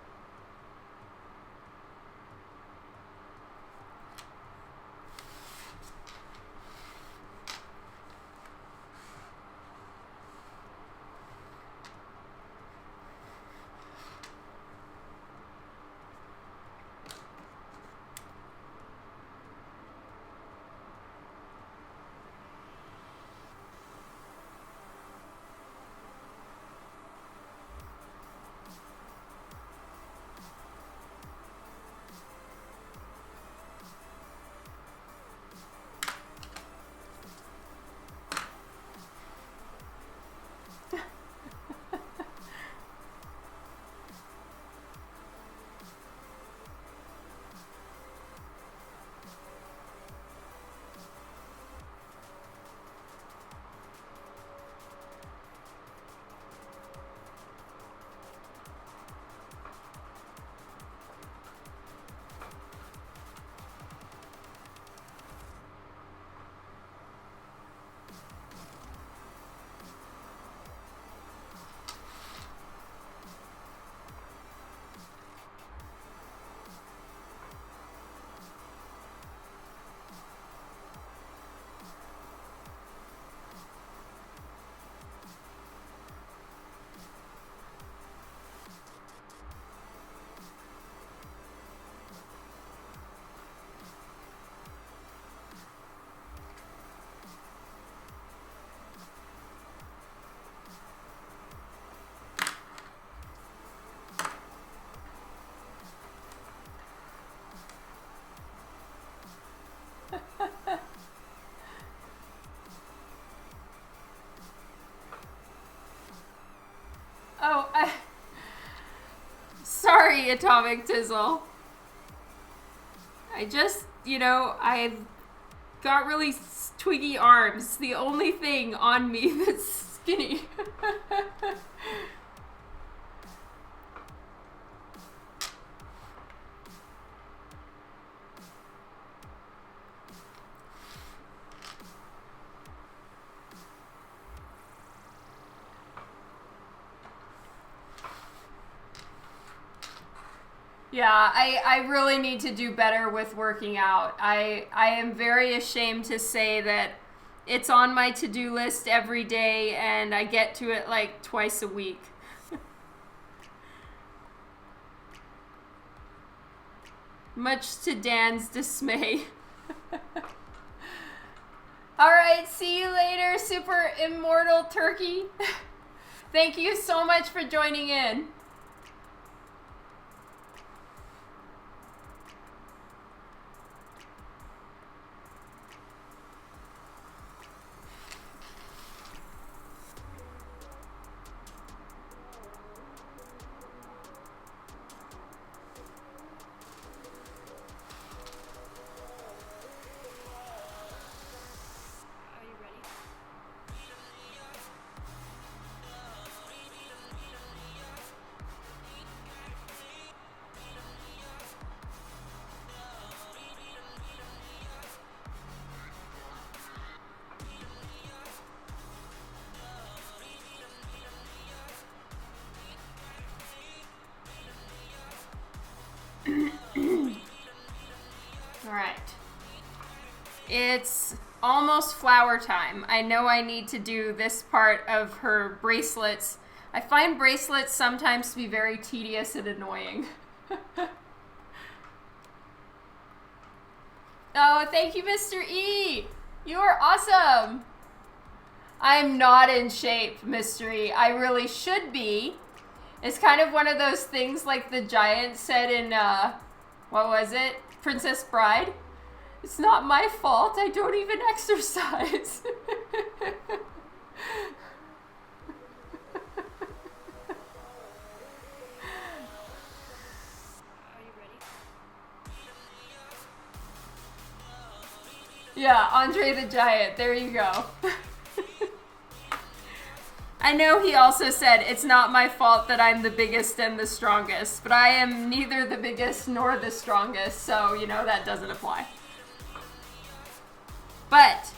funny, Atomic Tizzle. I just, I've got really twiggy arms. The only thing on me that's skinny. Yeah, I really need to do better with working out. I am very ashamed to say that it's on my to-do list every day and I get to it like twice a week. Much to Dan's dismay. All right, see you later, Super Immortal Turkey. Thank you so much for joining in. It's almost flower time. I know I need to do this part of her bracelets. I find bracelets sometimes to be very tedious and annoying. Oh, thank you, Mr. E. You are awesome. I'm not in shape, Mr. E. I really should be. It's kind of one of those things like the giant said in, what was it? Princess Bride. It's not my fault. I don't even exercise. Yeah, Andre the Giant. There you go. I know he also said, it's not my fault that I'm the biggest and the strongest, but I am neither the biggest nor the strongest, so, that doesn't apply. But,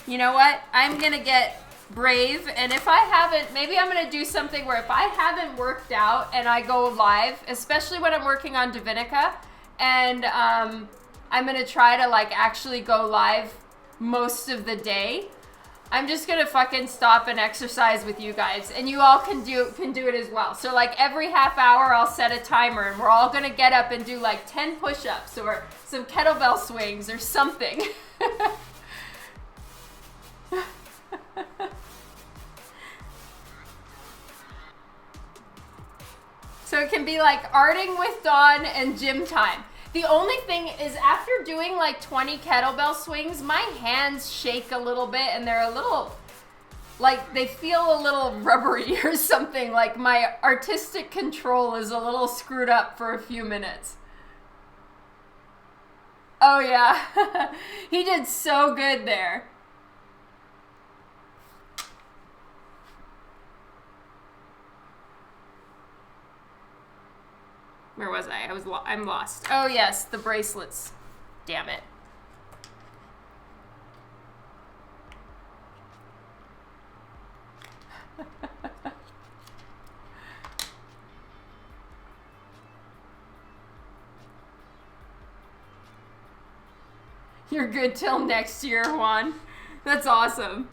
you know what? I'm going to get brave, and if I haven't, maybe I'm going to do something where if I haven't worked out and I go live, especially when I'm working on Divinica, and I'm going to try to, actually go live most of the day, I'm just going to fucking stop and exercise with you guys, and you all can do it as well. So, every half hour, I'll set a timer, and we're all going to get up and do, 10 push-ups or some kettlebell swings or something. So it can be arting with Dawn and gym time. The only thing is after doing 20 kettlebell swings, my hands shake a little bit and they're a little, they feel a little rubbery or something. My artistic control is a little screwed up for a few minutes. Oh yeah, he did so good there. Where was I? I'm lost. Oh yes, the bracelets. Damn it. You're good till next year, Juan. That's awesome.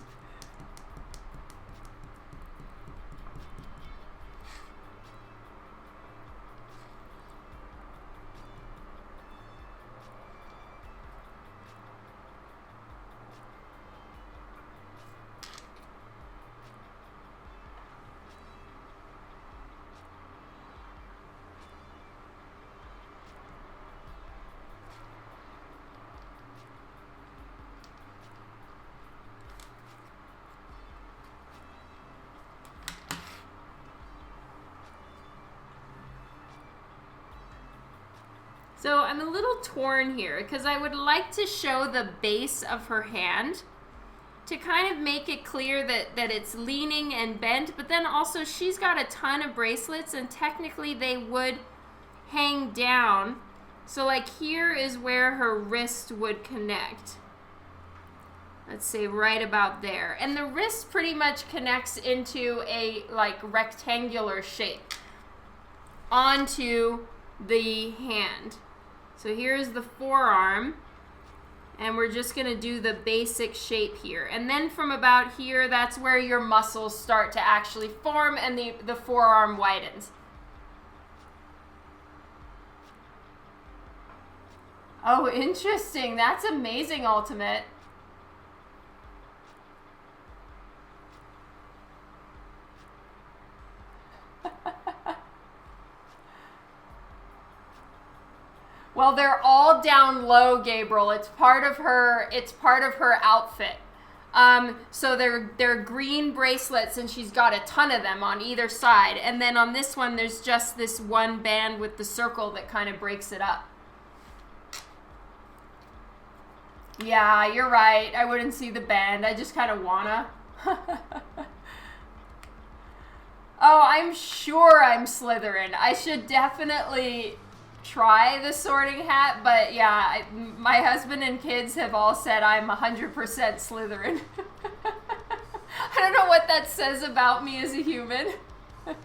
So I'm a little torn here because I would like to show the base of her hand to kind of make it clear that it's leaning and bent, but then also she's got a ton of bracelets and technically they would hang down. So like here is where her wrist would connect. Let's say right about there. And the wrist pretty much connects into a like rectangular shape onto the hand. So here's the forearm, and we're just gonna do the basic shape here. And then from about here, that's where your muscles start to actually form and the forearm widens. Oh, interesting. That's amazing, Ultimate. Well, they're all down low, Gabriel. It's part of her outfit. So they're green bracelets, and she's got a ton of them on either side. And then on this one, there's just this one band with the circle that kind of breaks it up. Yeah, you're right. I wouldn't see the band. I just kind of wanna. Oh, I'm sure I'm Slytherin. I should definitely try the sorting hat, but yeah, my husband and kids have all said I'm 100% Slytherin. I don't know what that says about me as a human. All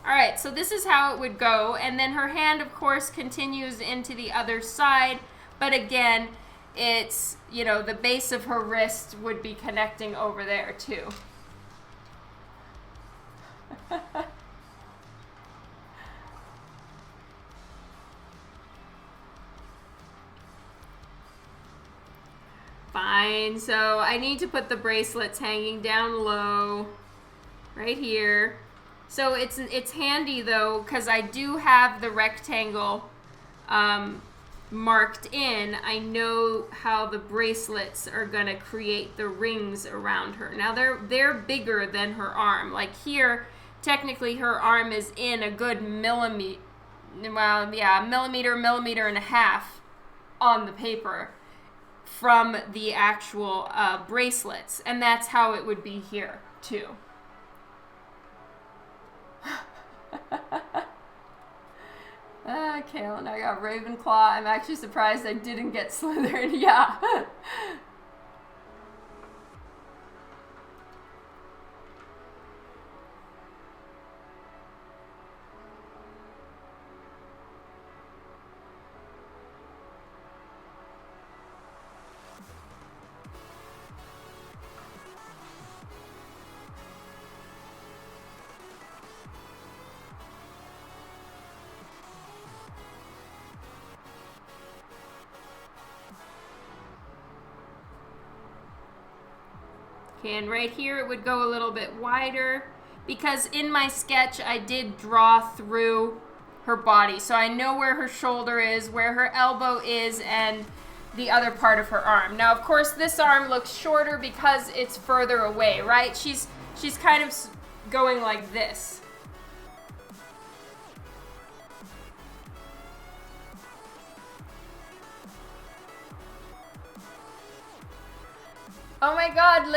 right, so this is how it would go, and then her hand, of course, continues into the other side, but again, it's, you know, the base of her wrist would be connecting over there too. Fine, so I need to put the bracelets hanging down low, right here. So it's handy though, because I do have the rectangle marked in. I know how the bracelets are gonna create the rings around her. Now they're bigger than her arm. Like here, technically her arm is in a good millimeter, well, yeah, millimeter and a half on the paper from the actual bracelets, and that's how it would be here too. Kaylin, I got Ravenclaw. I'm actually surprised I didn't get Slytherin. Yeah. And right here it would go a little bit wider because in my sketch I did draw through her body. So I know where her shoulder is, where her elbow is, and the other part of her arm. Now, of course, this arm looks shorter because it's further away, right? She's kind of going like this. Oh my God,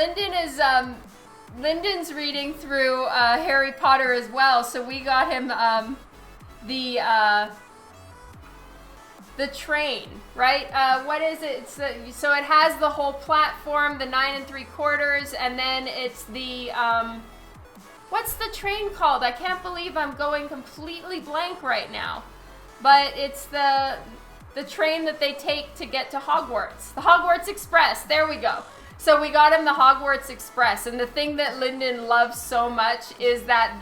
Lyndon's reading through Harry Potter as well, so we got him the train, right? What is it? So it has the whole platform, the 9 3/4, and then it's the what's the train called? I can't believe I'm going completely blank right now, but it's the train that they take to get to Hogwarts, the Hogwarts Express. There we go. So we got him the Hogwarts Express, and the thing that Lyndon loves so much is that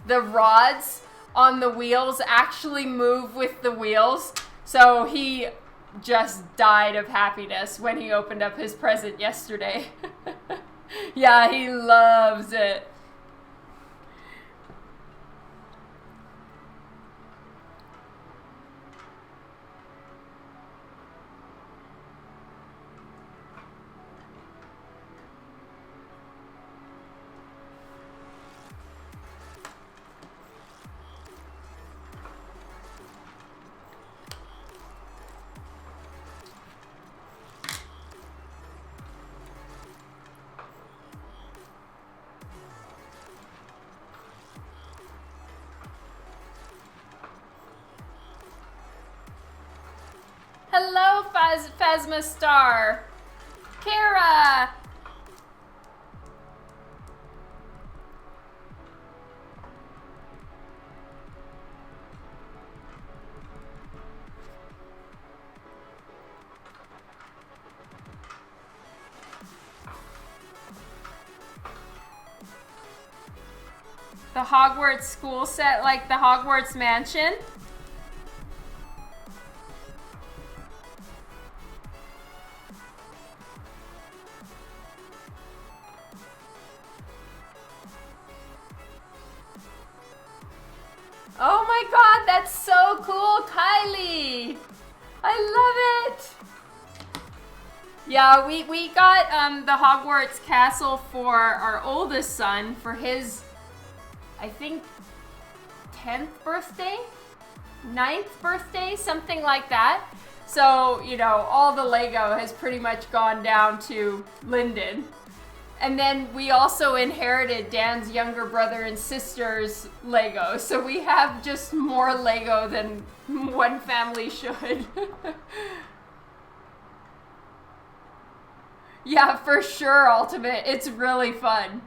the rods on the wheels actually move with the wheels. So he just died of happiness when he opened up his present yesterday. Yeah, he loves it. Phasma Star. Kara. The Hogwarts school set, like the Hogwarts mansion. Oh my god, that's so cool, Kylie! I love it! Yeah, we got the Hogwarts castle for our oldest son for his, I think, 10th birthday? 9th birthday? Something like that. So, you know, all the Lego has pretty much gone down to Lyndon. And then we also inherited Dan's younger brother and sister's Lego. So we have just more Lego than one family should. Yeah, for sure, Ultimate. It's really fun.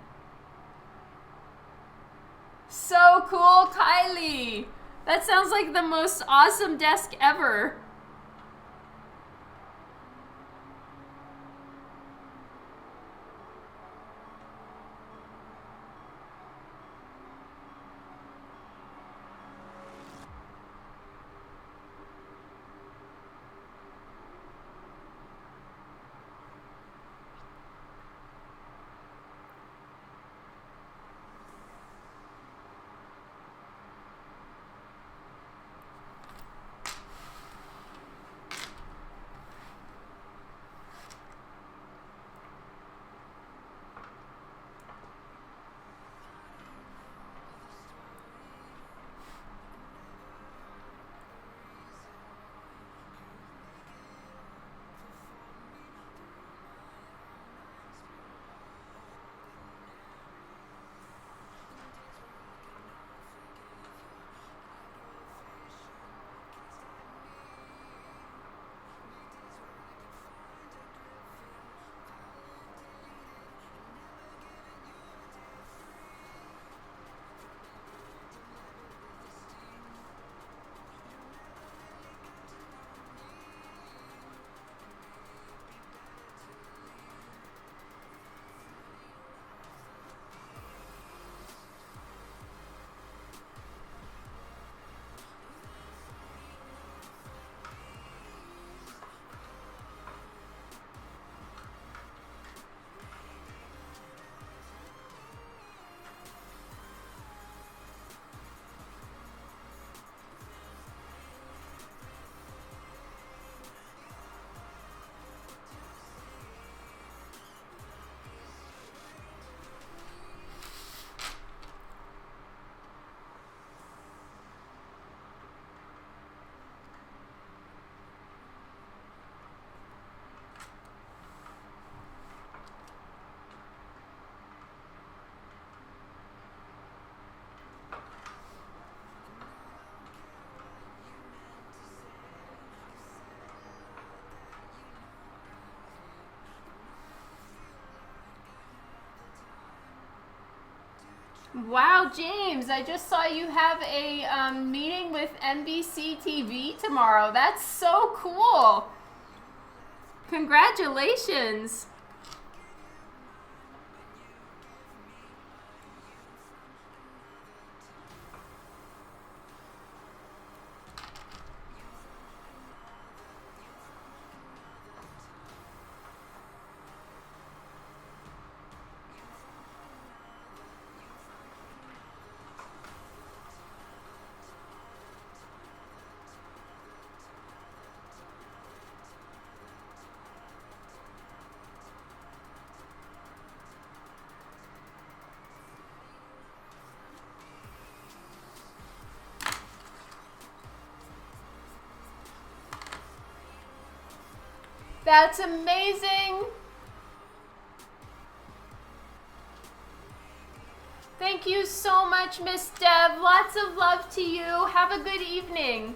So cool, Kylie. That sounds like the most awesome desk ever. Wow, James, I just saw you have a meeting with NBC TV tomorrow. That's so cool. Congratulations. That's amazing. Thank you so much, Miss Deb. Lots of love to you. Have a good evening.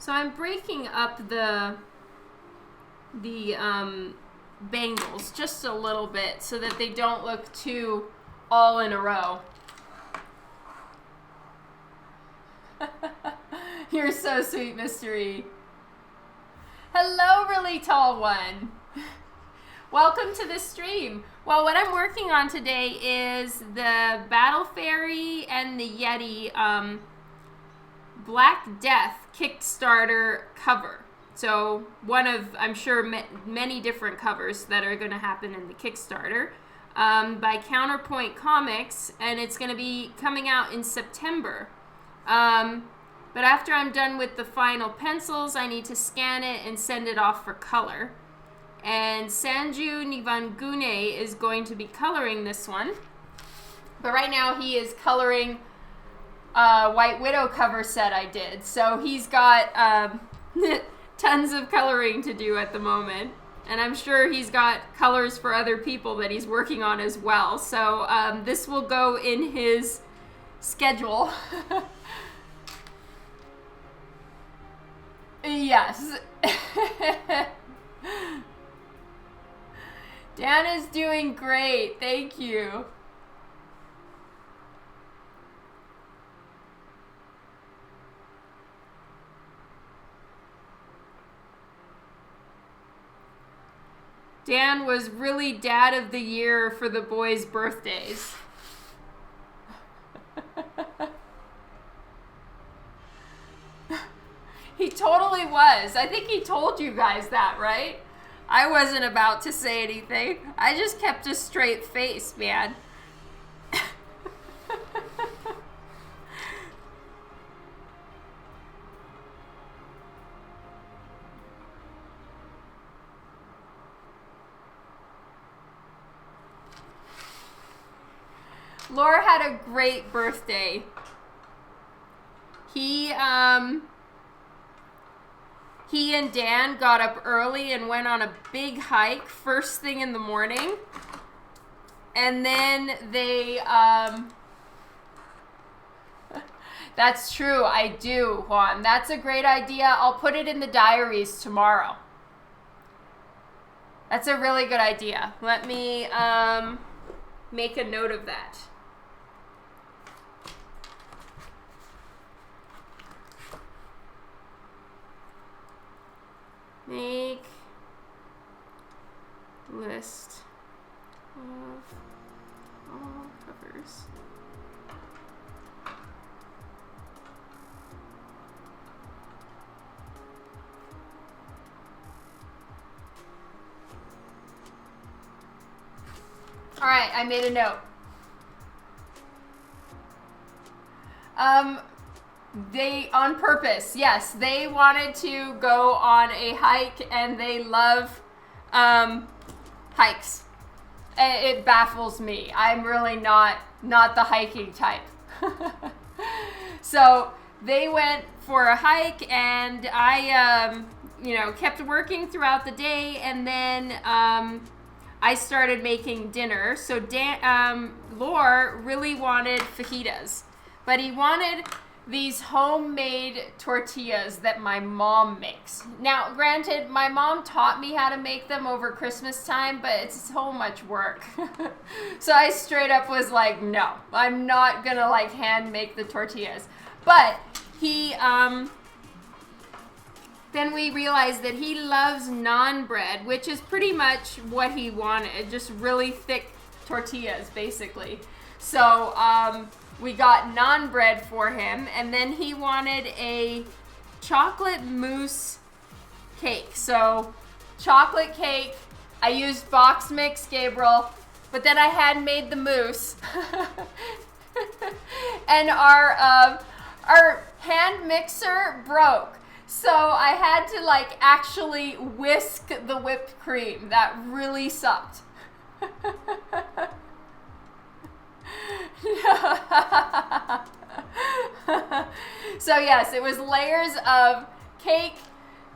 So I'm breaking up the bangles just a little bit so that they don't look too all in a row. You're so sweet, Mystery. Hello, really tall one. Welcome to the stream. Well, what I'm working on today is the Battle Fairy and the Yeti Black Death Kickstarter cover. So one of, I'm sure, many different covers that are going to happen in the Kickstarter by Counterpoint Comics, and it's going to be coming out in September. But after I'm done with the final pencils, I need to scan it and send it off for color. And Sanju Nivangune is going to be coloring this one. But right now he is coloring White Widow cover set I did. So he's got tons of coloring to do at the moment. And I'm sure he's got colors for other people that he's working on as well. So this will go in his schedule. Yes. Dan is doing great. Thank you. Dan was really dad of the year for the boys' birthdays. He totally was. I think he told you guys that, right? I wasn't about to say anything. I just kept a straight face, man. Laura had a great birthday. He and Dan got up early and went on a big hike first thing in the morning. And then they, that's true, I do, Juan. That's a great idea. I'll put it in the diaries tomorrow. That's a really good idea. Let me make a note of that. Make list of all covers. All right, I made a note. They, on purpose, yes, they wanted to go on a hike and they love hikes. It baffles me. I'm really not the hiking type. So they went for a hike and I, kept working throughout the day, and then I started making dinner. So Lore really wanted fajitas, but he wanted these homemade tortillas that my mom makes. Now, granted, my mom taught me how to make them over Christmas time, but it's so much work. So I straight up was like, no, I'm not gonna hand make the tortillas. But he, then we realized that he loves naan bread, which is pretty much what he wanted, just really thick tortillas, basically. So, we got naan bread for him, and then he wanted a chocolate mousse cake. So, chocolate cake, I used box mix, Gabriel, but then I had made the mousse. And our hand mixer broke. So I had to actually whisk the whipped cream. That really sucked. So yes, it was layers of cake,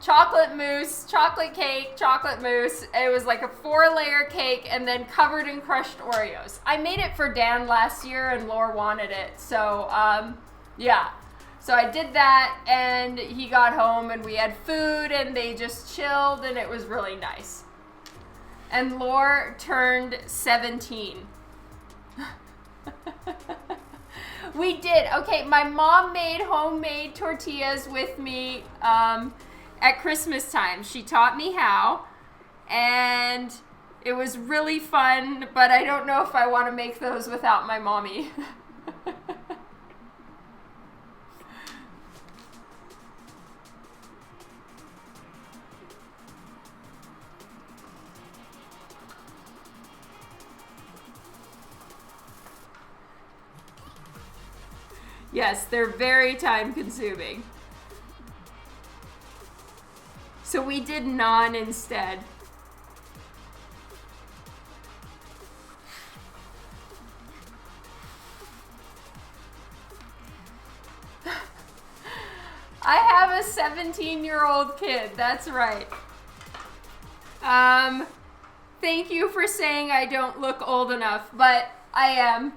chocolate mousse, chocolate cake, chocolate mousse. It was like a 4-layer cake and then covered in crushed Oreos. I made it for Dan last year and Laura wanted it. So yeah. So I did that, and he got home, and we had food, and they just chilled, and it was really nice. And Lore turned 17. We did. Okay, my mom made homemade tortillas with me at Christmas time. She taught me how, and it was really fun, but I don't know if I want to make those without my mommy. Yes, they're very time consuming. So we did naan instead. I have a 17-year-old kid, that's right. Thank you for saying I don't look old enough, but I am.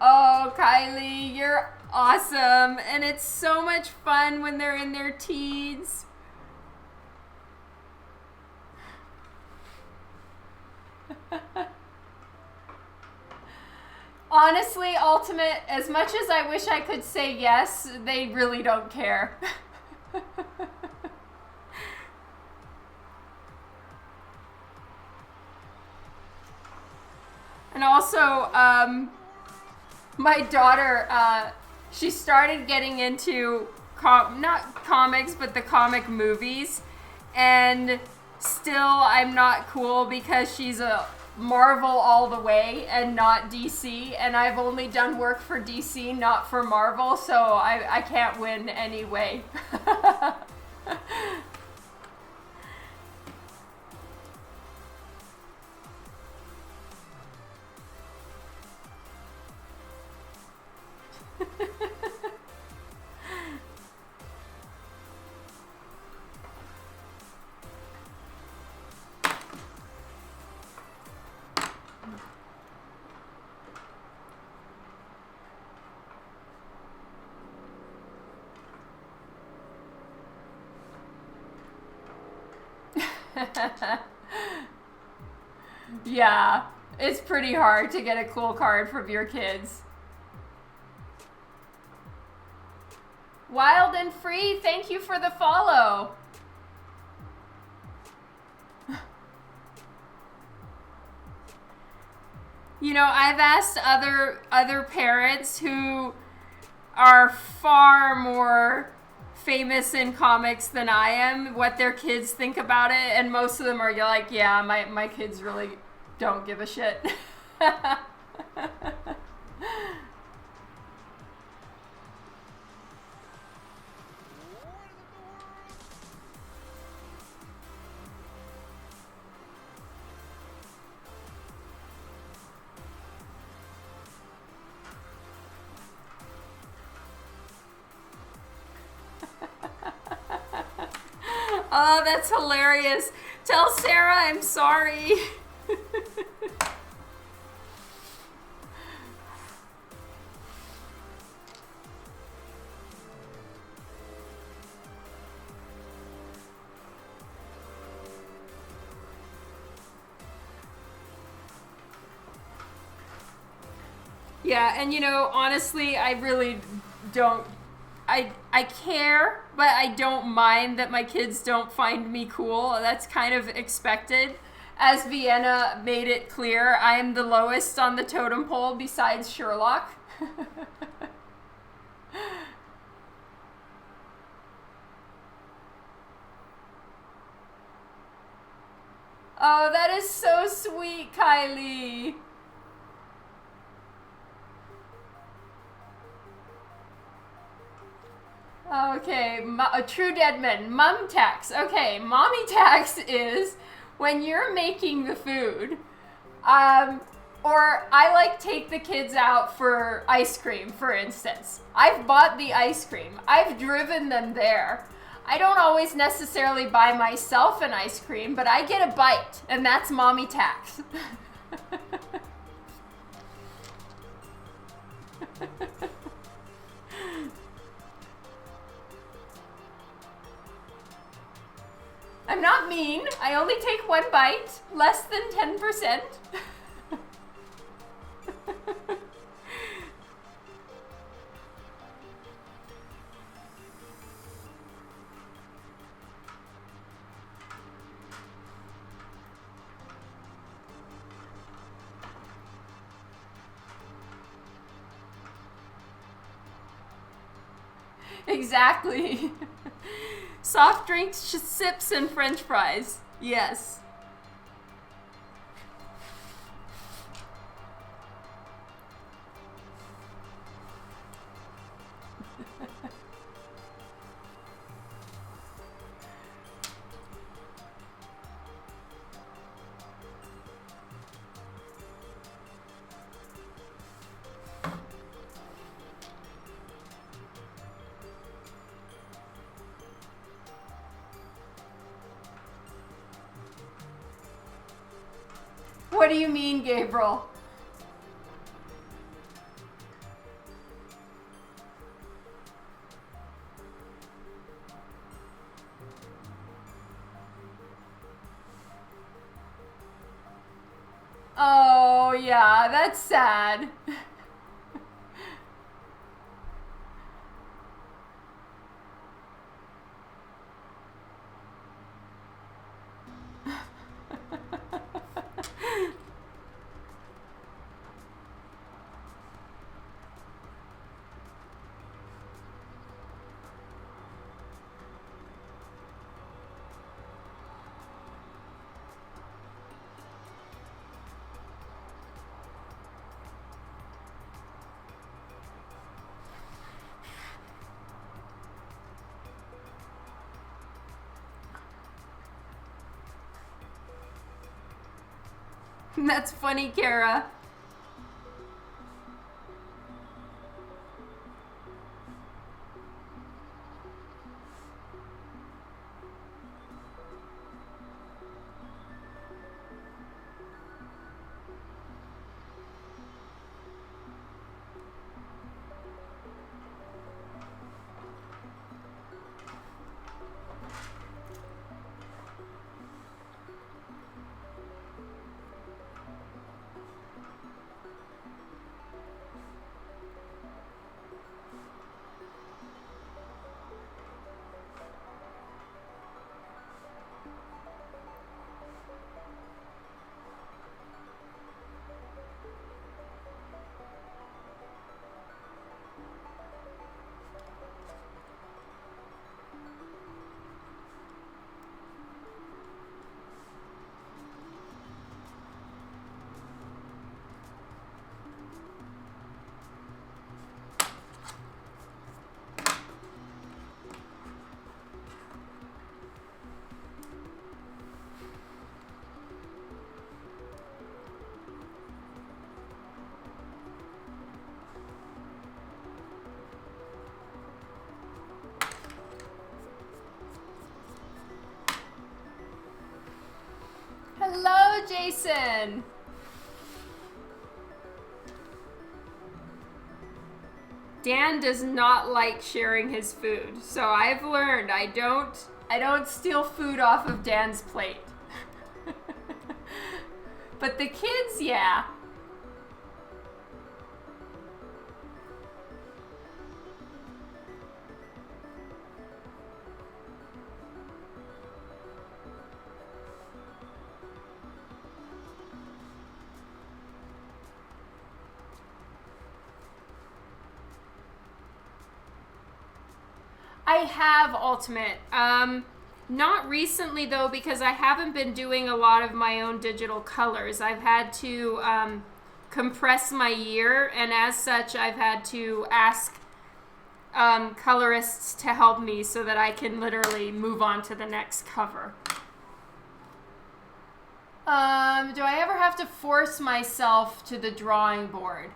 Oh, Kylie, you're awesome. And it's so much fun when they're in their teens. Honestly, Ultimate, as much as I wish I could say yes, they really don't care. And also, my daughter, she started getting into not comics, but the comic movies, and still I'm not cool because she's a Marvel all the way and not DC, and I've only done work for DC, not for Marvel, so I can't win anyway. Yeah, it's pretty hard to get a cool card from your kids. Wild and Free, thank you for the follow. You know, I've asked other parents who are far more famous in comics than I am what their kids think about it, and most of them are like, yeah, my kids really don't give a shit. Oh, that's hilarious. Tell Sarah I'm sorry. Yeah, and you know, honestly, I really don't, I care, but I don't mind that my kids don't find me cool. That's kind of expected. As Vienna made it clear, I am the lowest on the totem pole besides Sherlock. Oh, that is so sweet, Kylie. Okay, a true deadman. Mum tax. Okay, mommy tax is when you're making the food. Or I like take the kids out for ice cream, for instance. I've bought the ice cream. I've driven them there. I don't always necessarily buy myself an ice cream, but I get a bite, and that's mommy tax. I'm not mean. I only take one bite, less than 10%. Exactly. Soft drinks, sips, and french fries. Yes. What do you mean, Gabriel? Oh, yeah, that's sad. That's funny, Kara. Hello, Jason. Dan does not like sharing his food, so I've learned I don't steal food off of Dan's plate. But the kids, yeah. I have Ultimate. Not recently, though, because I haven't been doing a lot of my own digital colors. I've had to compress my year, and as such, I've had to ask colorists to help me so that I can literally move on to the next cover. Do I ever have to force myself to the drawing board?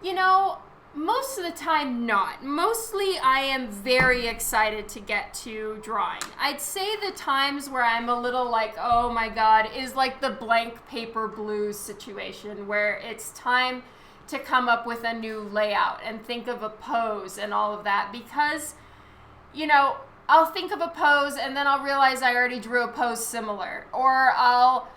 You know, most of the time not. Mostly I am very excited to get to drawing. I'd say the times where I'm a little like, oh my god, is like the blank paper blues situation where it's time to come up with a new layout and think of a pose and all of that, because, you know, I'll think of a pose and then I'll realize I already drew a pose similar, or I'll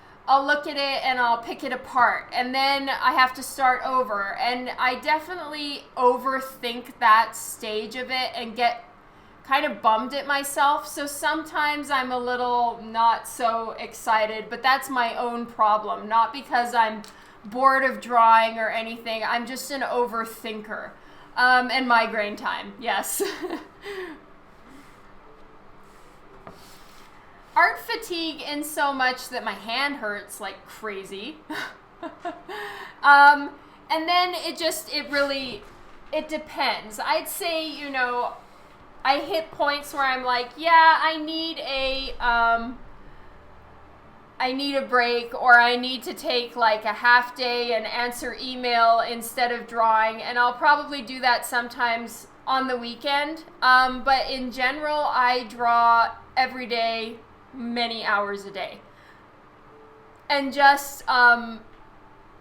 look at it and I'll pick it apart and then I have to start over, and I definitely overthink that stage of it and get kind of bummed at myself. So sometimes I'm a little not so excited, but that's my own problem, not because I'm bored of drawing or anything. I'm just an overthinker. And migraine time, yes. Art fatigue in so much that my hand hurts like crazy. And then it depends. I'd say, you know, I hit points where I'm like, yeah, I need a break, or I need to take like a half day and answer email instead of drawing, and I'll probably do that sometimes on the weekend. But in general, I draw every day, many hours a day, and just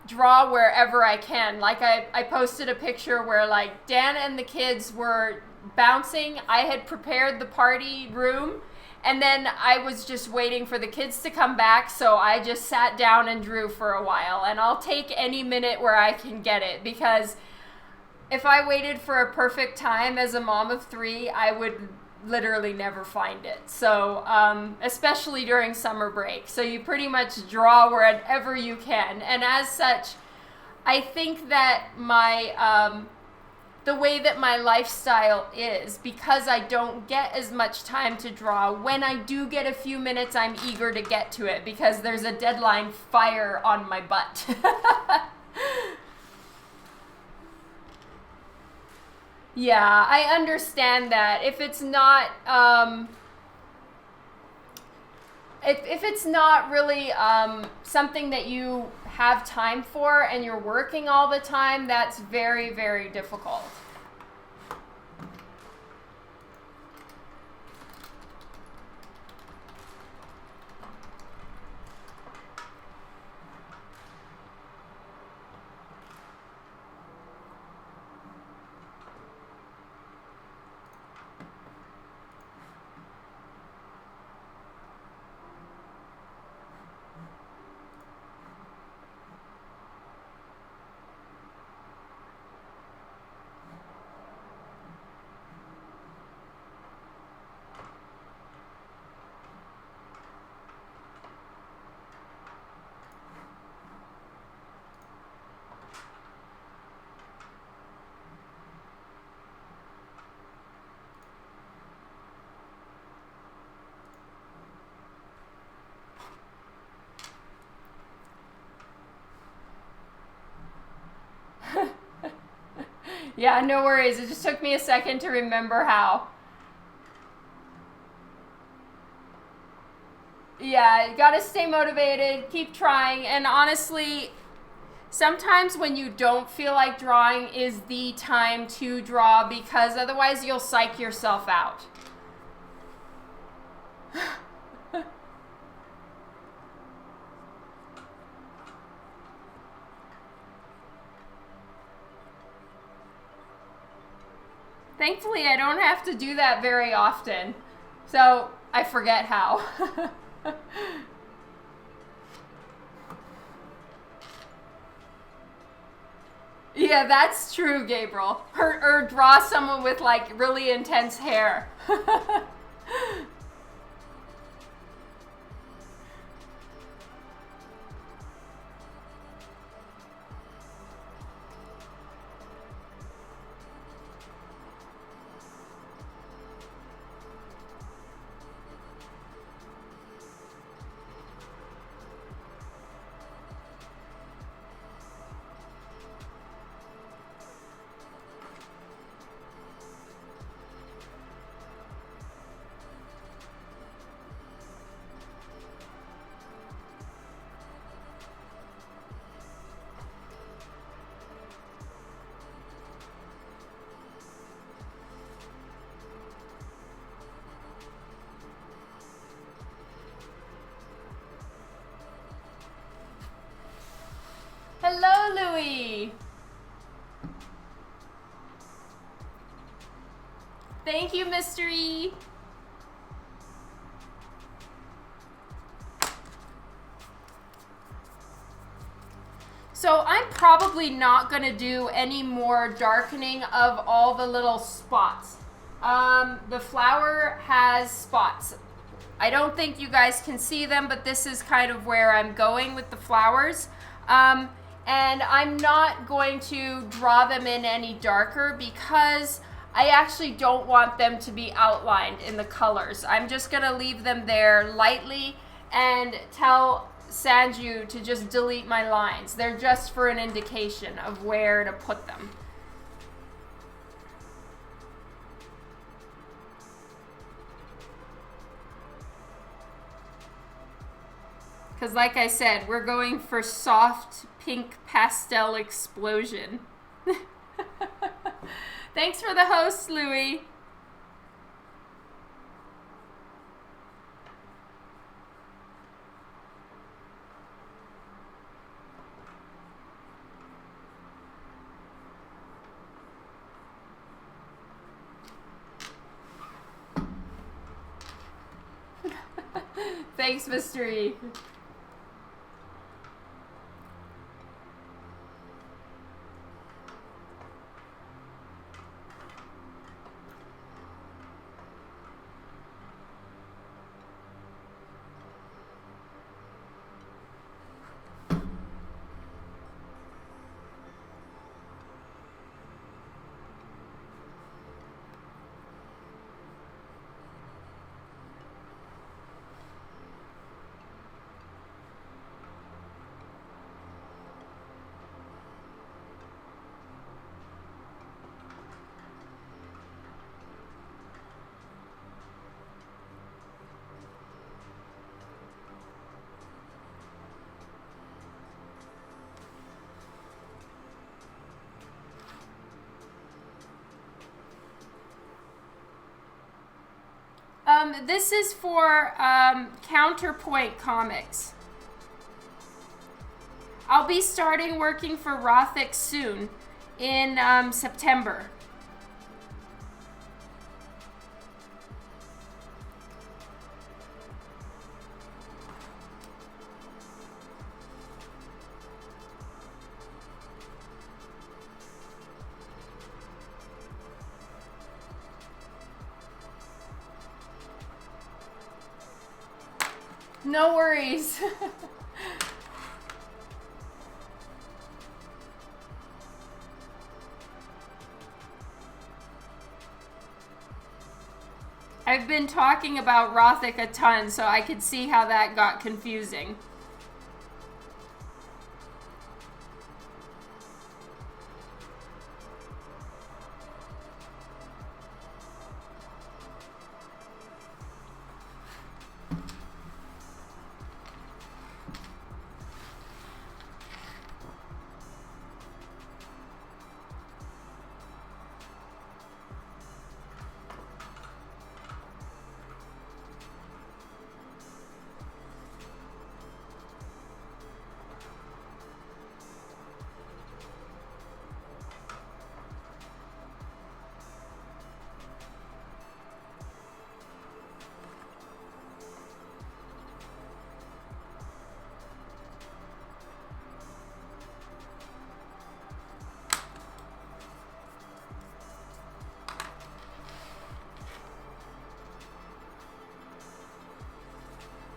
draw wherever I can. Like I posted a picture where like Dan and the kids were bouncing. I had prepared the party room, and then I was just waiting for the kids to come back, so I just sat down and drew for a while. And I'll take any minute where I can get it, because if I waited for a perfect time as a mom of 3, I would literally never find it. So especially during summer break, so you pretty much draw wherever you can. And as such, I think that my the way that my lifestyle is, because I don't get as much time to draw, when I do get a few minutes, I'm eager to get to it because there's a deadline fire on my butt. Yeah, I understand that. If it's not if it's not really something that you have time for and you're working all the time, that's very, very difficult. Yeah, no worries. It just took me a second to remember how. Yeah, you gotta stay motivated, keep trying, and honestly, sometimes when you don't feel like drawing is the time to draw, because otherwise you'll psych yourself out. Thankfully, I don't have to do that very often, so I forget how. Yeah, that's true, Gabriel. Or draw someone with like really intense hair. Thank you, Mystery. So I'm probably not going to do any more darkening of all the little spots. The flower has spots. I don't think you guys can see them, but this is kind of where I'm going with the flowers. And I'm not going to draw them in any darker because I actually don't want them to be outlined in the colors. I'm just going to leave them there lightly and tell Sanju to just delete my lines. They're just for an indication of where to put them. Because like I said, we're going for soft pink pastel explosion. Thanks for the host, Louie. Thanks, Mystery. This is for Counterpoint Comics. I'll be starting working for Rothic soon in September. No worries. I've been talking about Rothic a ton, so I could see how that got confusing.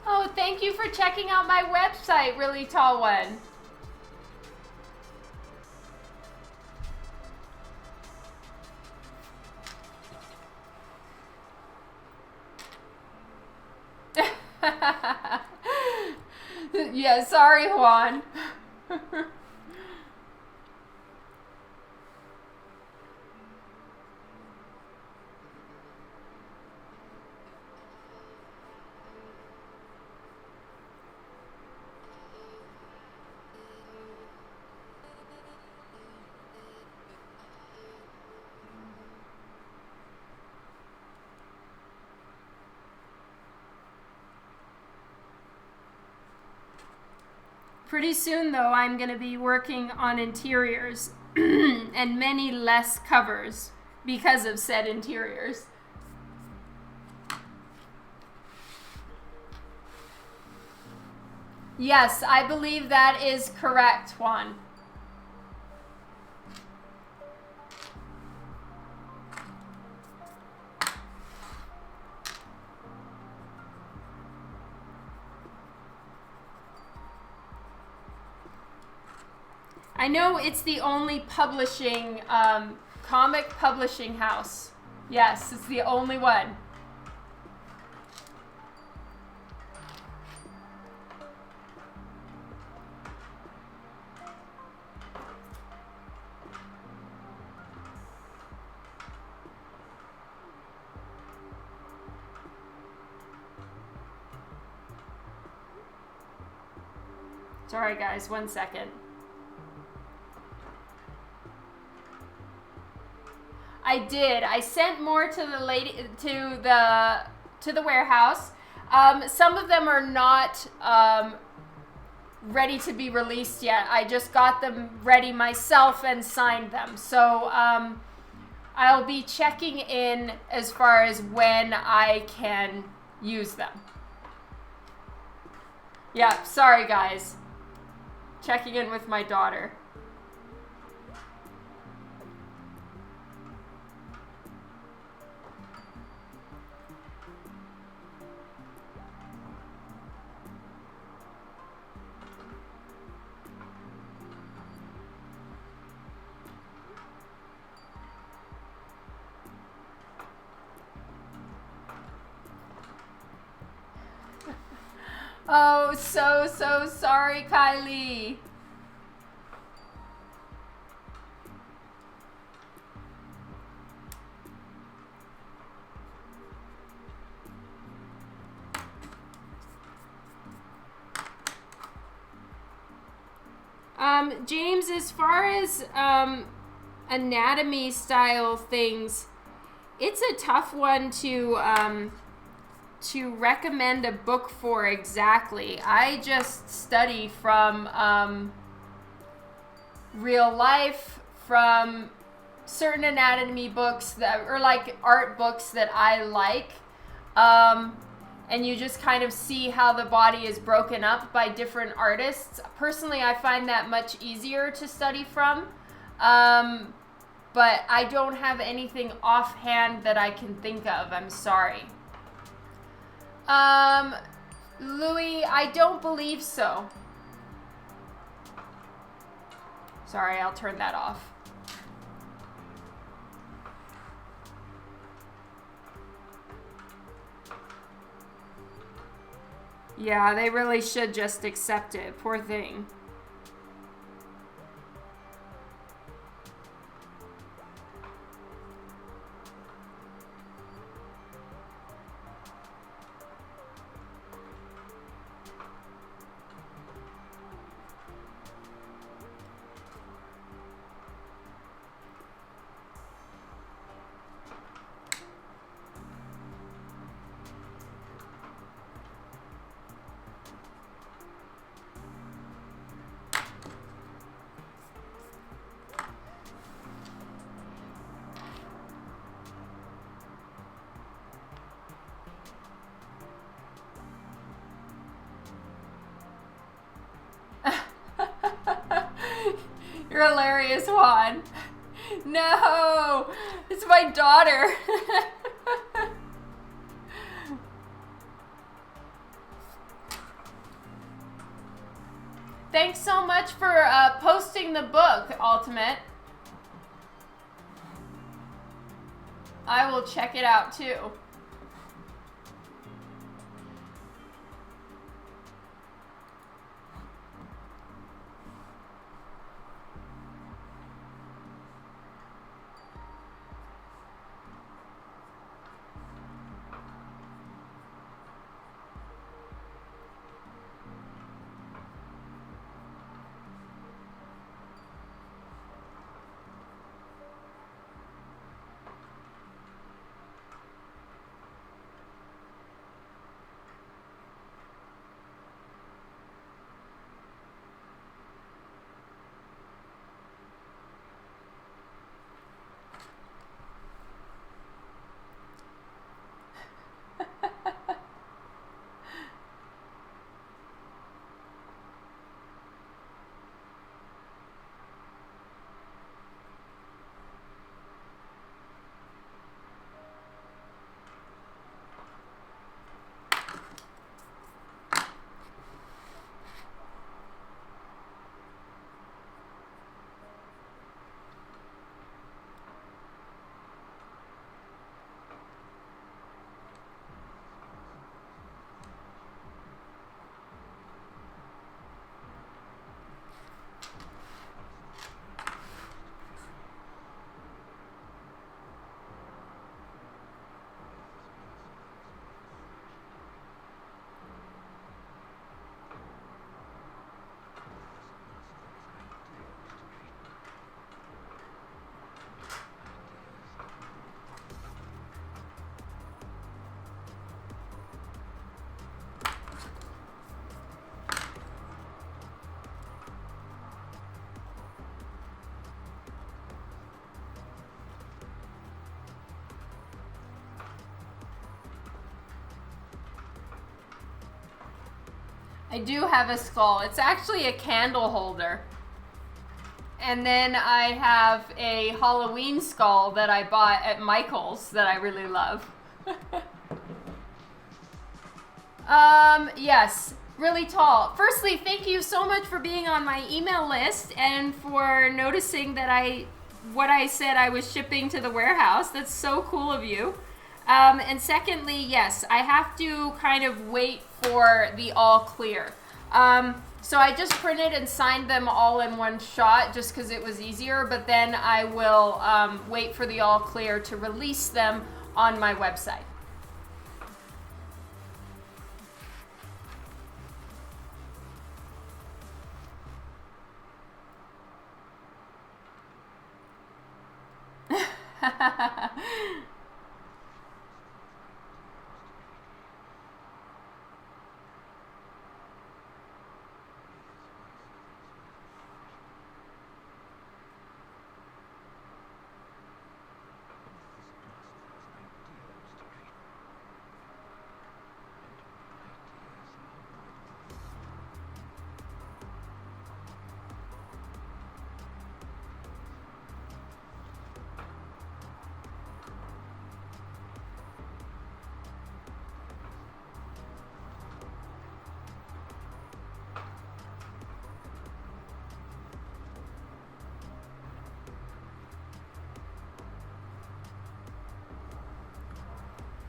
Oh, thank you for checking out my website, Really Tall One. Yeah, sorry, Juan. Pretty soon, though, I'm going to be working on interiors and many less covers because of said interiors. Yes, I believe that is correct, Juan. I know it's the only publishing, comic publishing house. Yes, it's the only one. Sorry guys, 1 second. I did. I sent more to the lady to the warehouse. Some of them are not ready to be released yet. I just got them ready myself and signed them. So I'll be checking in as far as when I can use them. Yeah, sorry guys. Checking in with my daughter. Oh, so sorry, Kylie. James, as far as anatomy style things, it's a tough one to recommend a book for exactly. I just study from real life, from certain anatomy books that, or like art books that I like. And you just kind of see how the body is broken up by different artists. Personally, I find that much easier to study from. But I don't have anything offhand that I can think of. I'm sorry. Louis, I don't believe so. Sorry, I'll turn that off. Yeah, they really should just accept it. Poor thing. You're hilarious, Juan. No, it's my daughter. Thanks so much for posting the book, Ultimate. I will check it out too. I do have a skull. It's actually a candle holder. And then I have a Halloween skull that I bought at Michael's that I really love. Yes, really tall. Firstly, thank you so much for being on my email list and for noticing that what I said I was shipping to the warehouse. That's so cool of you. And secondly, yes, I have to kind of wait for the all clear. So I just printed and signed them all in one shot just because it was easier, but then I will wait for the all clear to release them on my website.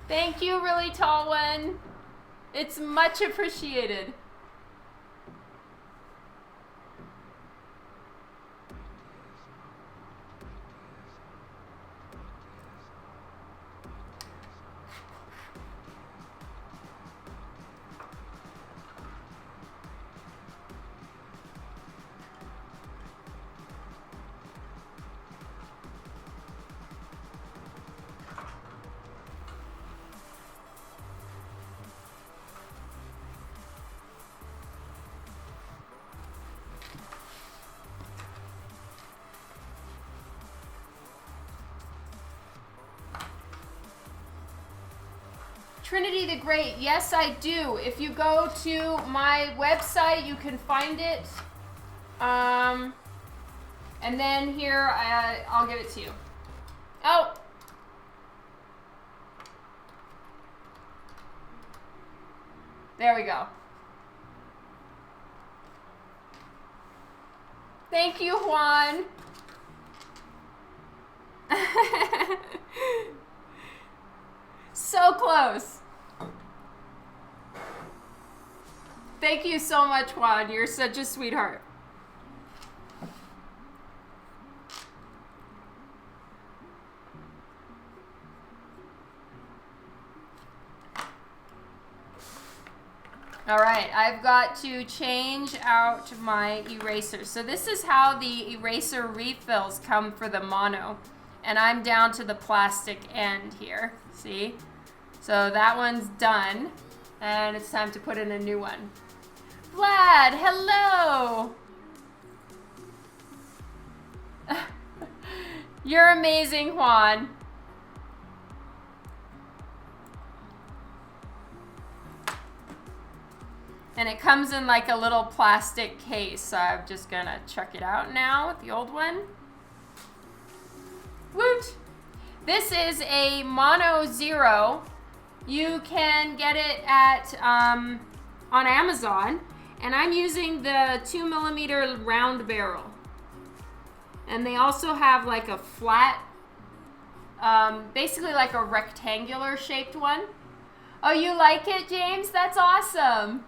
Thank you, really tall one. It's much appreciated. Trinity the Great, yes I do. If you go to my website, you can find it. And then here, I'll give it to you. Oh! There we go. Thank you, Juan. So close. Thank you so much, Juan. You're such a sweetheart. All right, I've got to change out my eraser. So this is how the eraser refills come for the mono. And I'm down to the plastic end here, see? So that one's done, and it's time to put in a new one. Vlad, hello! You're amazing, Juan. And it comes in like a little plastic case, so I'm just gonna chuck it out now with the old one. Woot! This is a Mono Zero. You can get it at on Amazon, and I'm using the 2mm round barrel. And they also have like a flat, basically like a rectangular shaped one. Oh, you like it, James? That's awesome.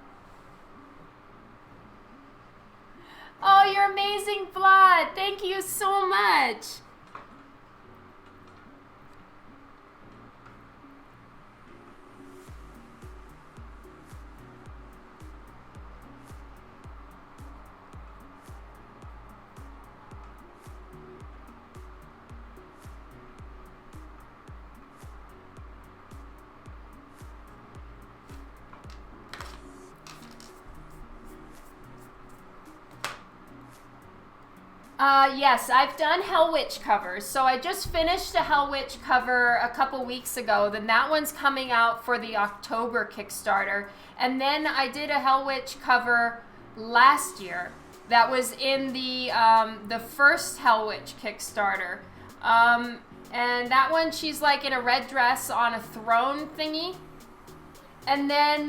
Oh, you're amazing, Vlad. Thank you so much. Yes, I've done Hell Witch covers. So I just finished a Hell Witch cover a couple weeks ago. Then that one's coming out for the October Kickstarter. And then I did a Hell Witch cover last year. That was in the first Hell Witch Kickstarter. And that one, she's like in a red dress on a throne thingy. And then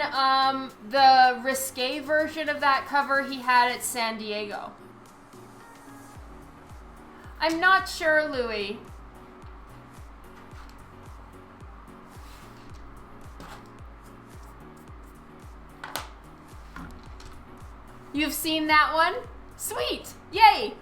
the risque version of that cover he had at San Diego. I'm not sure, Louie. You've seen that one? Sweet! Yay!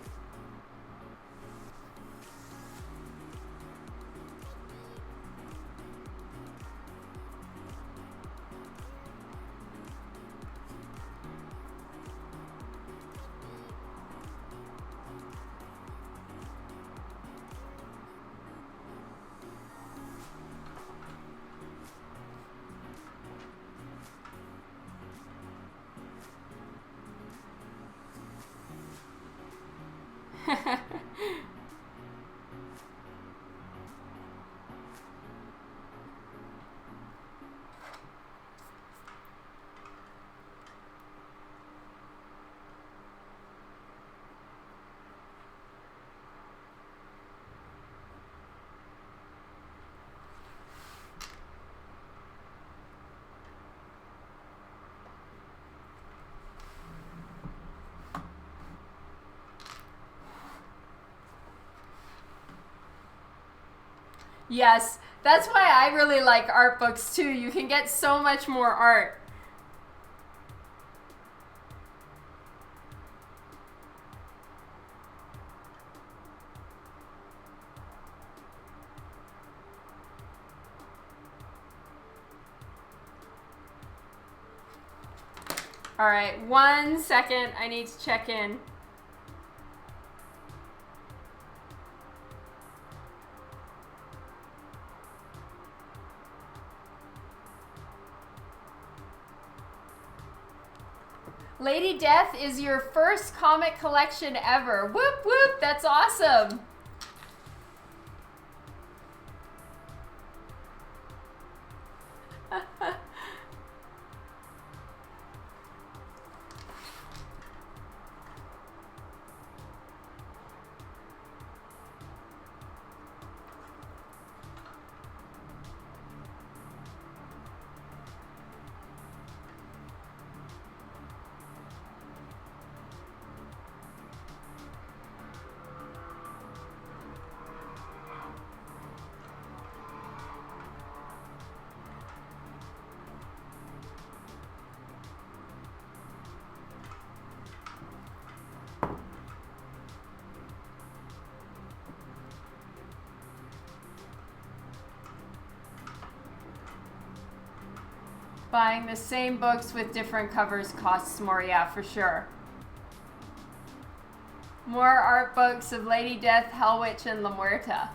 Yes, that's why I really like art books too. You can get so much more art. All right, 1 second. I need to check in. Lady Death is your first comic collection ever. Whoop whoop, that's awesome. Buying the same books with different covers costs more, yeah, for sure. More art books of Lady Death, Hell Witch, and La Muerta.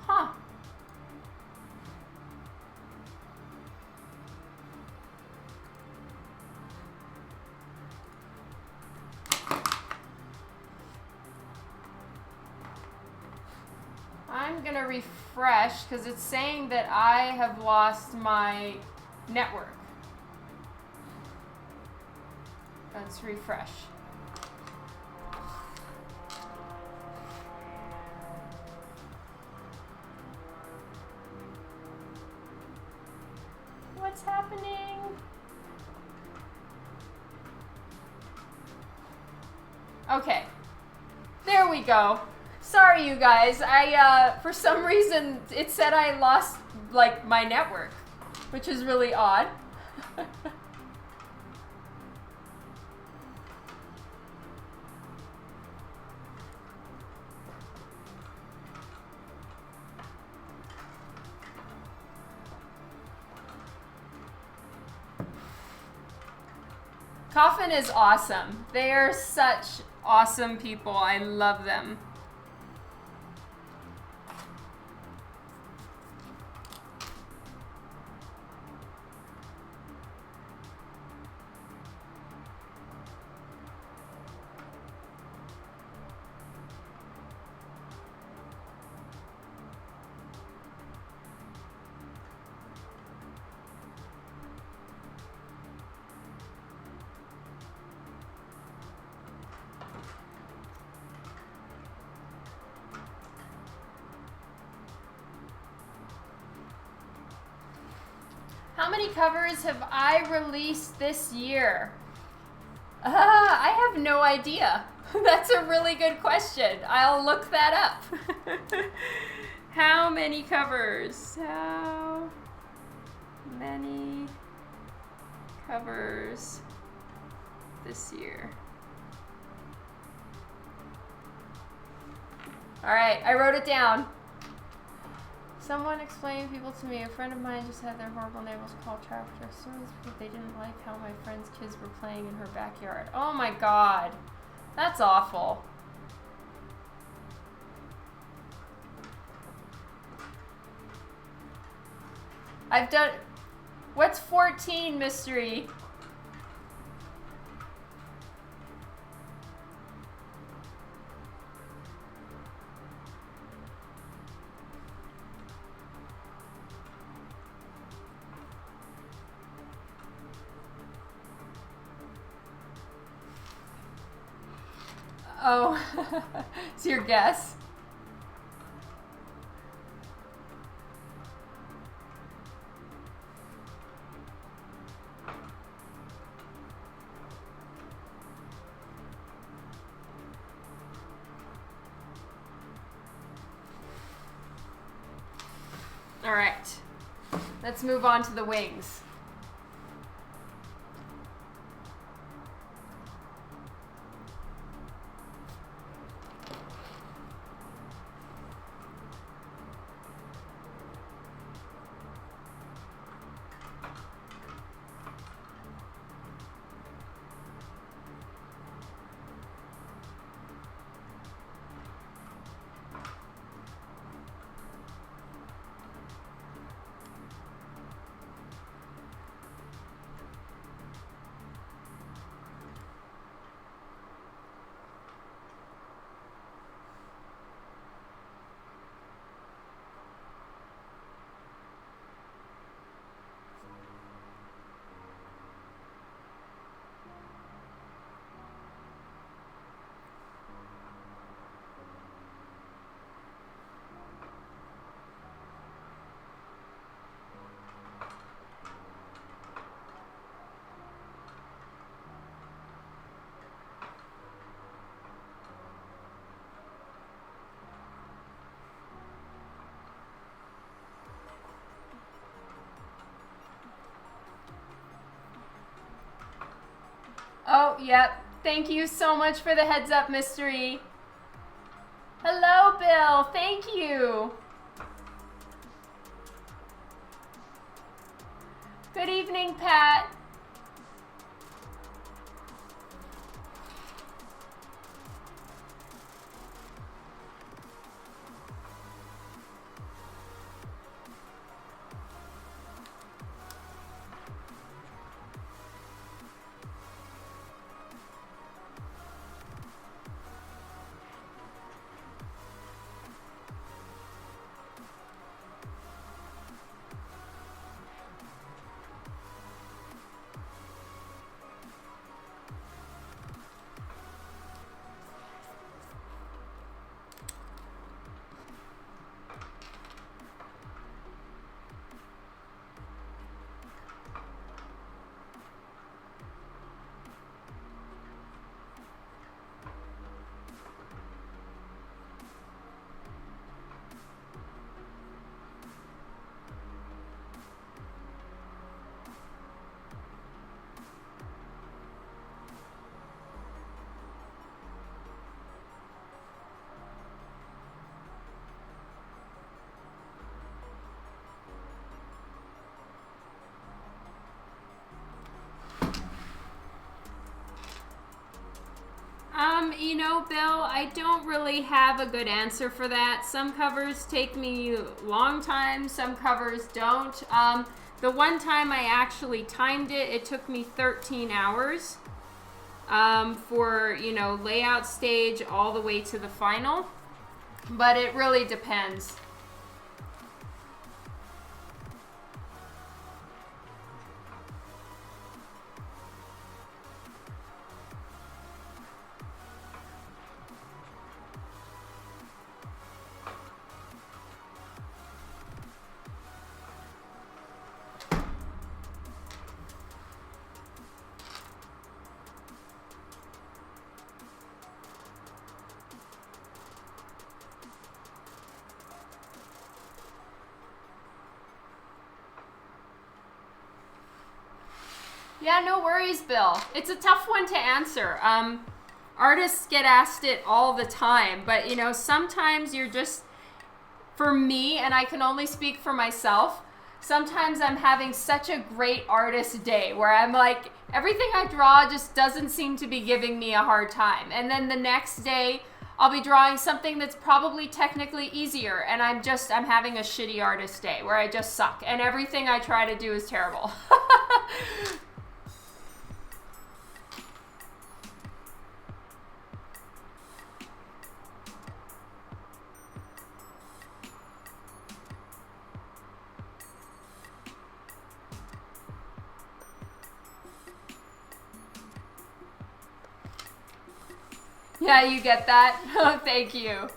Huh. I'm gonna refresh because it's saying that I have lost my network. Let's refresh. What's happening? Okay, there we go. Sorry, you guys. For some reason, it said I lost, like, my network, which is really odd. Coffin is awesome. They are such awesome people. I love them. How many covers have I released this year? I have no idea. That's a really good question. I'll look that up. How many covers? How many covers this year? All right, I wrote it down. Someone explained people to me. A friend of mine just had their horrible neighbors called traffic as soon as they didn't like how my friend's kids were playing in her backyard. Oh my god. That's awful. I've done... What's 14, Mystery? Oh, it's your guess. All right, let's move on to the wings. Oh, yep. Thank you so much for the heads up, Mystery. Hello, Bill. Thank you. Good evening, Pat. know, Bill, I don't really have a good answer for that. Some covers take me a long time, some covers don't. The one time I actually timed it, it took me 13 hours for, you know, layout stage all the way to the final. But it really depends. Yeah, no worries, Bill. It's a tough one to answer. Artists get asked it all the time, but you know, sometimes you're just, for me, and I can only speak for myself, sometimes I'm having such a great artist day where I'm like, everything I draw just doesn't seem to be giving me a hard time. And then the next day, I'll be drawing something that's probably technically easier, and I'm having a shitty artist day where I just suck, and everything I try to do is terrible. Yeah, you get that? Oh, thank you.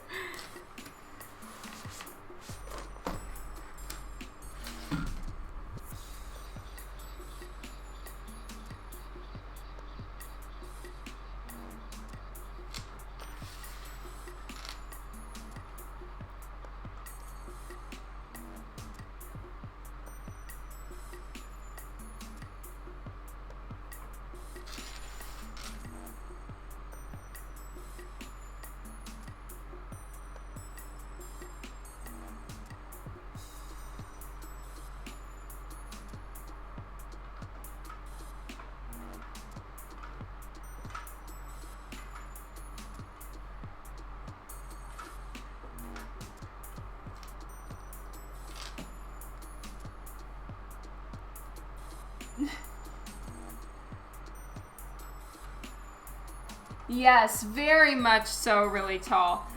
Yes, very much so, really tall.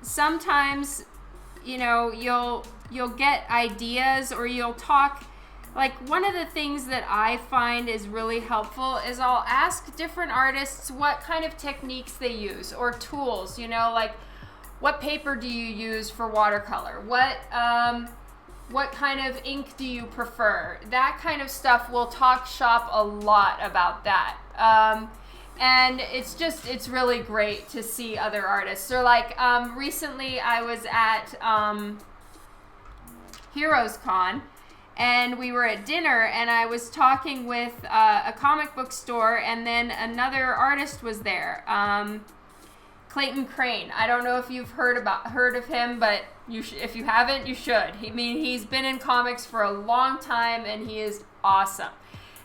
Sometimes, you know, you'll get ideas or you'll talk. Like, one of the things that I find is really helpful is I'll ask different artists what kind of techniques they use or tools, you know, like what paper do you use for watercolor? What kind of ink do you prefer? That kind of stuff, we'll talk shop a lot about that. And it's really great to see other artists. So like recently I was at Heroes Con, and we were at dinner, and I was talking with a comic book store, and then another artist was there, Clayton Crane. I don't know if you've heard of him, but if you haven't, you should. He's been in comics for a long time, and he is awesome.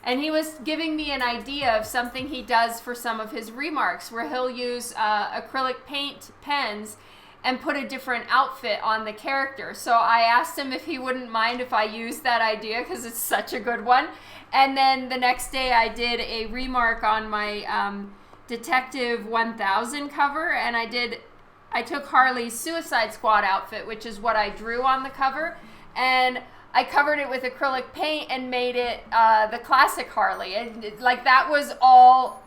And he was giving me an idea of something he does for some of his remarks, where he'll use acrylic paint pens and put a different outfit on the character. So I asked him if he wouldn't mind if I used that idea, because it's such a good one. And then the next day I did a remark on my Detective 1000 cover, and I took Harley's Suicide Squad outfit, which is what I drew on the cover, and I covered it with acrylic paint and made it the classic Harley. And that was all.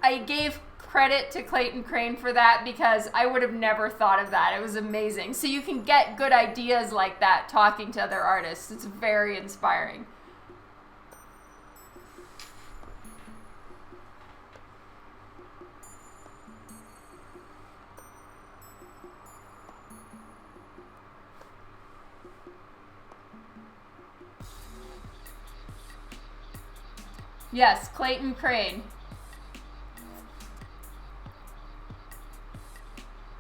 I gave credit to Clayton Crane for that, because I would have never thought of that. It was amazing. So you can get good ideas like that talking to other artists. It's very inspiring. Yes, Clayton Crane.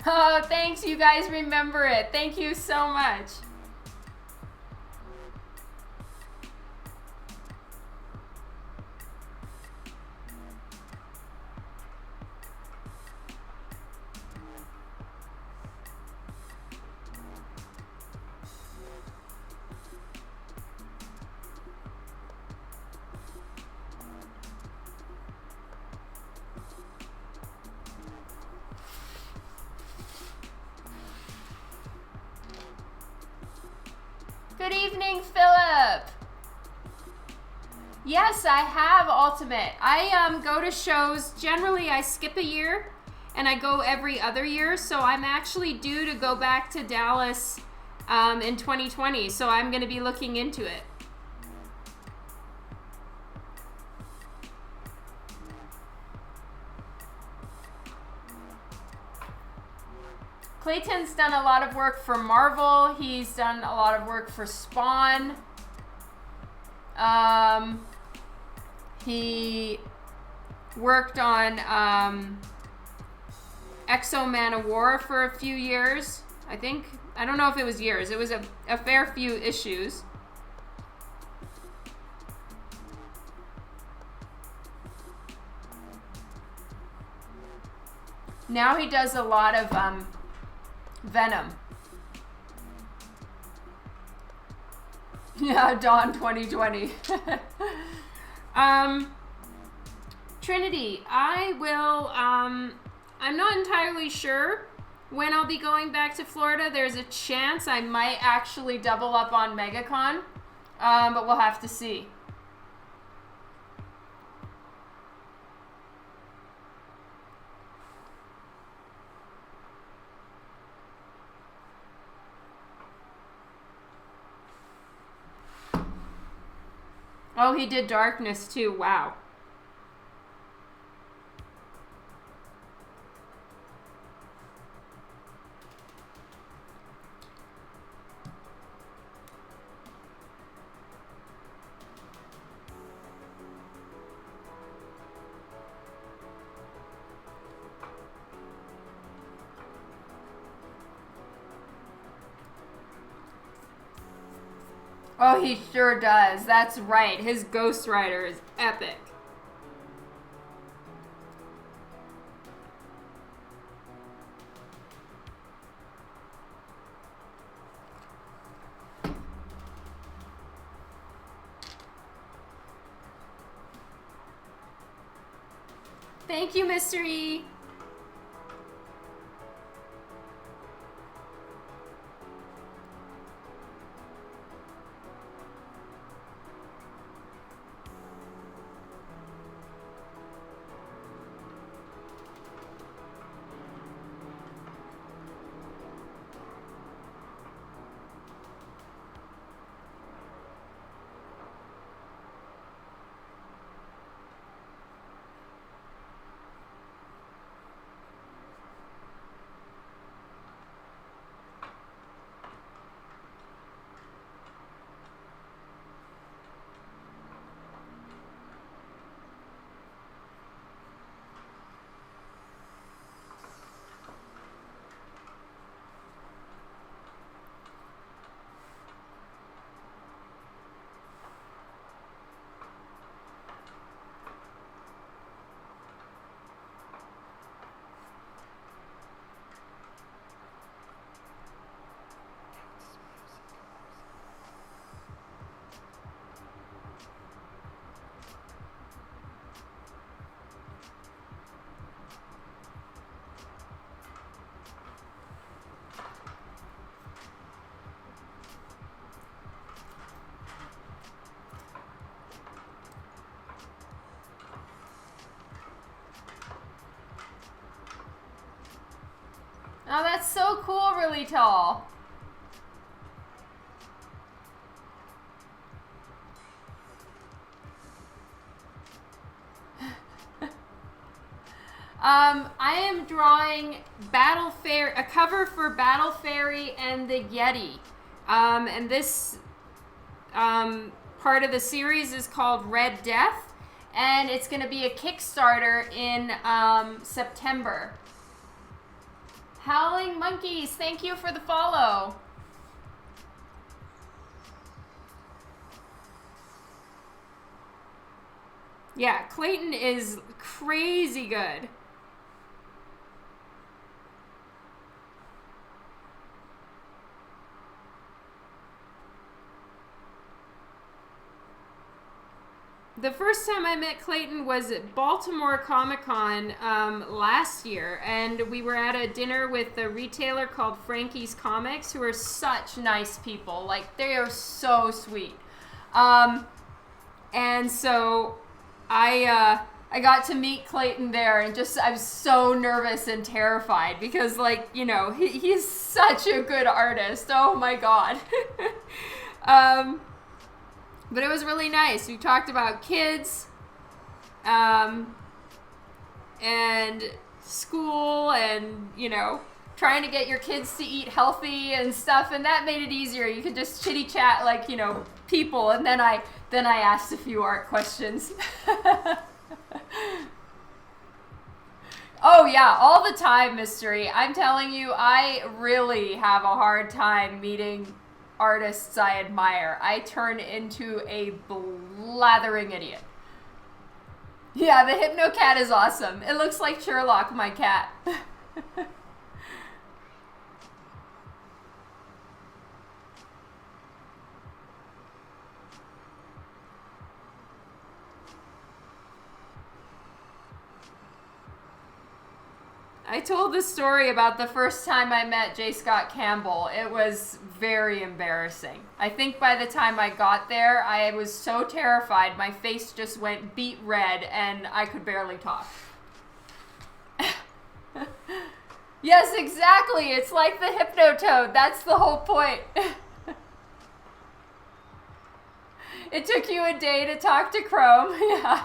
Oh, thanks, you guys remember it. Thank you so much. Good evening, Philip. Yes, I have Ultimate. I go to shows. Generally, I skip a year, and I go every other year. So I'm actually due to go back to Dallas in 2020. So I'm going to be looking into it. Clayton's done a lot of work for Marvel. He's done a lot of work for Spawn. He worked on Exo Man of War for a few years, I think. I don't know if it was years. It was a fair few issues. Now he does a lot of Venom. Yeah, Dawn 2020. Trinity, I will, I'm not entirely sure when I'll be going back to Florida. There's a chance I might actually double up on MegaCon, but we'll have to see. Oh, he did Darkness too. Wow. Oh, he sure does. That's right. His Ghost Rider is epic. Thank you, Mystery. Oh, that's so cool, really tall. I am drawing a cover for Battle Fairy and the Yeti. And this part of the series is called Red Death, and it's going to be a Kickstarter in September. Howling Monkeys, thank you for the follow. Yeah, Clayton is crazy good. the first time I met Clayton was at Baltimore Comic-Con last year, and we were at a dinner with a retailer called Frankie's Comics, who are such nice people. Like, they are so sweet. And so I got to meet Clayton there, and just I was so nervous and terrified because, like, you know, he's such a good artist. Oh my God. But it was really nice. We talked about kids, and school, and, you know, trying to get your kids to eat healthy and stuff, and that made it easier. You could just chitty chat like, you know, people, and then I asked a few art questions. Oh yeah, all the time, Mystery. I'm telling you, I really have a hard time meeting artists I admire. I turn into a blathering idiot. Yeah, the Hypno Cat is awesome. It looks like Sherlock, my cat. I told the story about the first time I met J. Scott Campbell. It was very embarrassing. I think by the time I got there, I was so terrified, my face just went beet red and I could barely talk. Yes, exactly. It's like the Hypnotoad. That's the whole point. It took you a day to talk to Chrome. Yeah.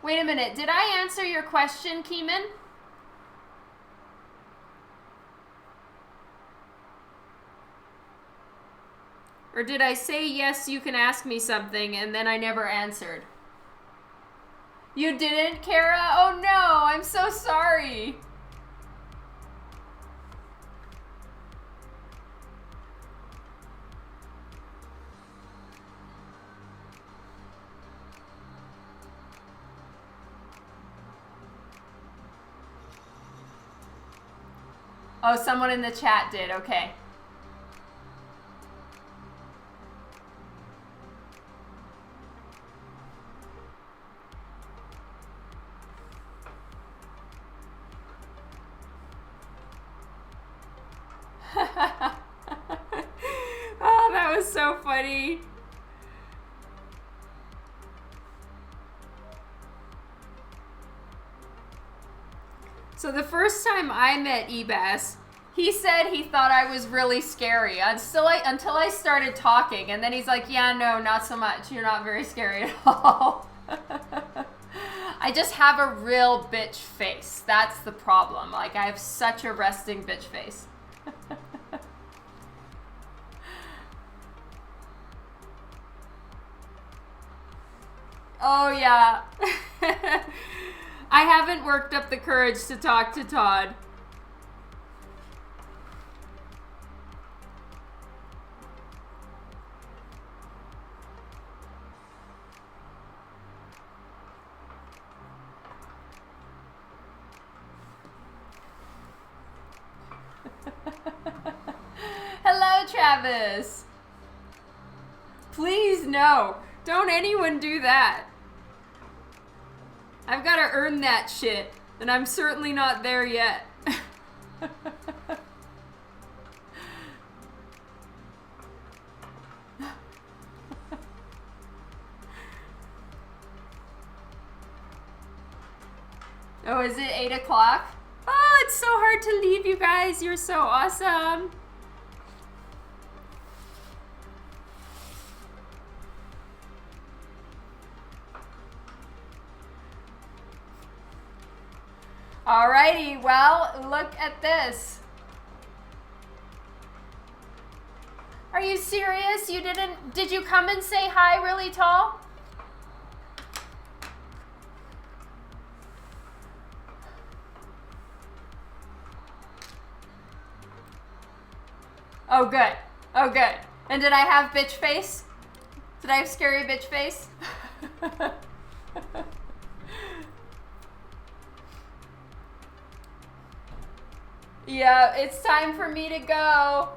Wait a minute, did I answer your question, Keeman? Or did I say, yes, you can ask me something, and then I never answered? You didn't, Kara? Oh no, I'm so sorry. Oh, someone in the chat did. Okay. Oh, that was so funny. So the first time I met Ebass, he said he thought I was really scary until I started talking, and then he's like, yeah, no, not so much. You're not very scary at all. I just have a real bitch face. That's the problem. Like, I have such a resting bitch face. Oh, yeah. I haven't worked up the courage to talk to Todd. Hello, Travis. Please, no. Don't anyone do that. I've got to earn that shit, and I'm certainly not there yet. Oh, is it 8 o'clock? Oh, it's so hard to leave, you guys. You're so awesome. Alrighty, well, look at this. Are you serious? Did you come and say hi really tall? Oh, good. Oh, good. And did I have bitch face? Did I have scary bitch face? Yeah, it's time for me to go.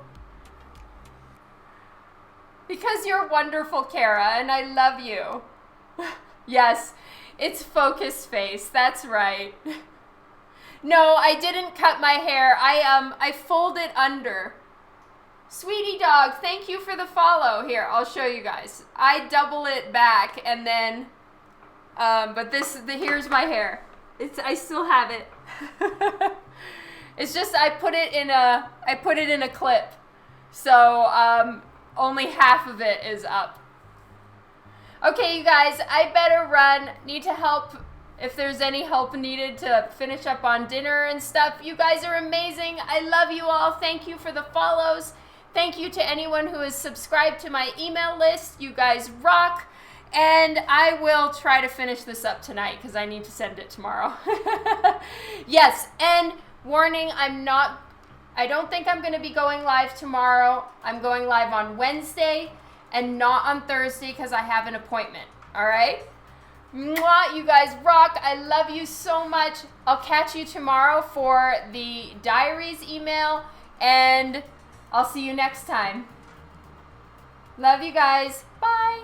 Because you're wonderful, Kara, and I love you. Yes, it's focus face. That's right. No, I didn't cut my hair. I fold it under. Sweetie dog, thank you for the follow. Here, I'll show you guys. I double it back and then, but here's my hair. I still have it. It's just I put it in a clip, so only half of it is up. Okay, you guys, I better run. Need to help. If there's any help needed to finish up on dinner and stuff, you guys are amazing. I love you all. Thank you for the follows. Thank you to anyone who has subscribed to my email list. You guys rock. And I will try to finish this up tonight because I need to send it tomorrow. Yes, and warning, I don't think I'm going to be going live tomorrow. I'm going live on Wednesday and not on Thursday because I have an appointment. All right? Mwah, you guys rock. I love you so much. I'll catch you tomorrow for the diaries email, and I'll see you next time. Love you guys. Bye.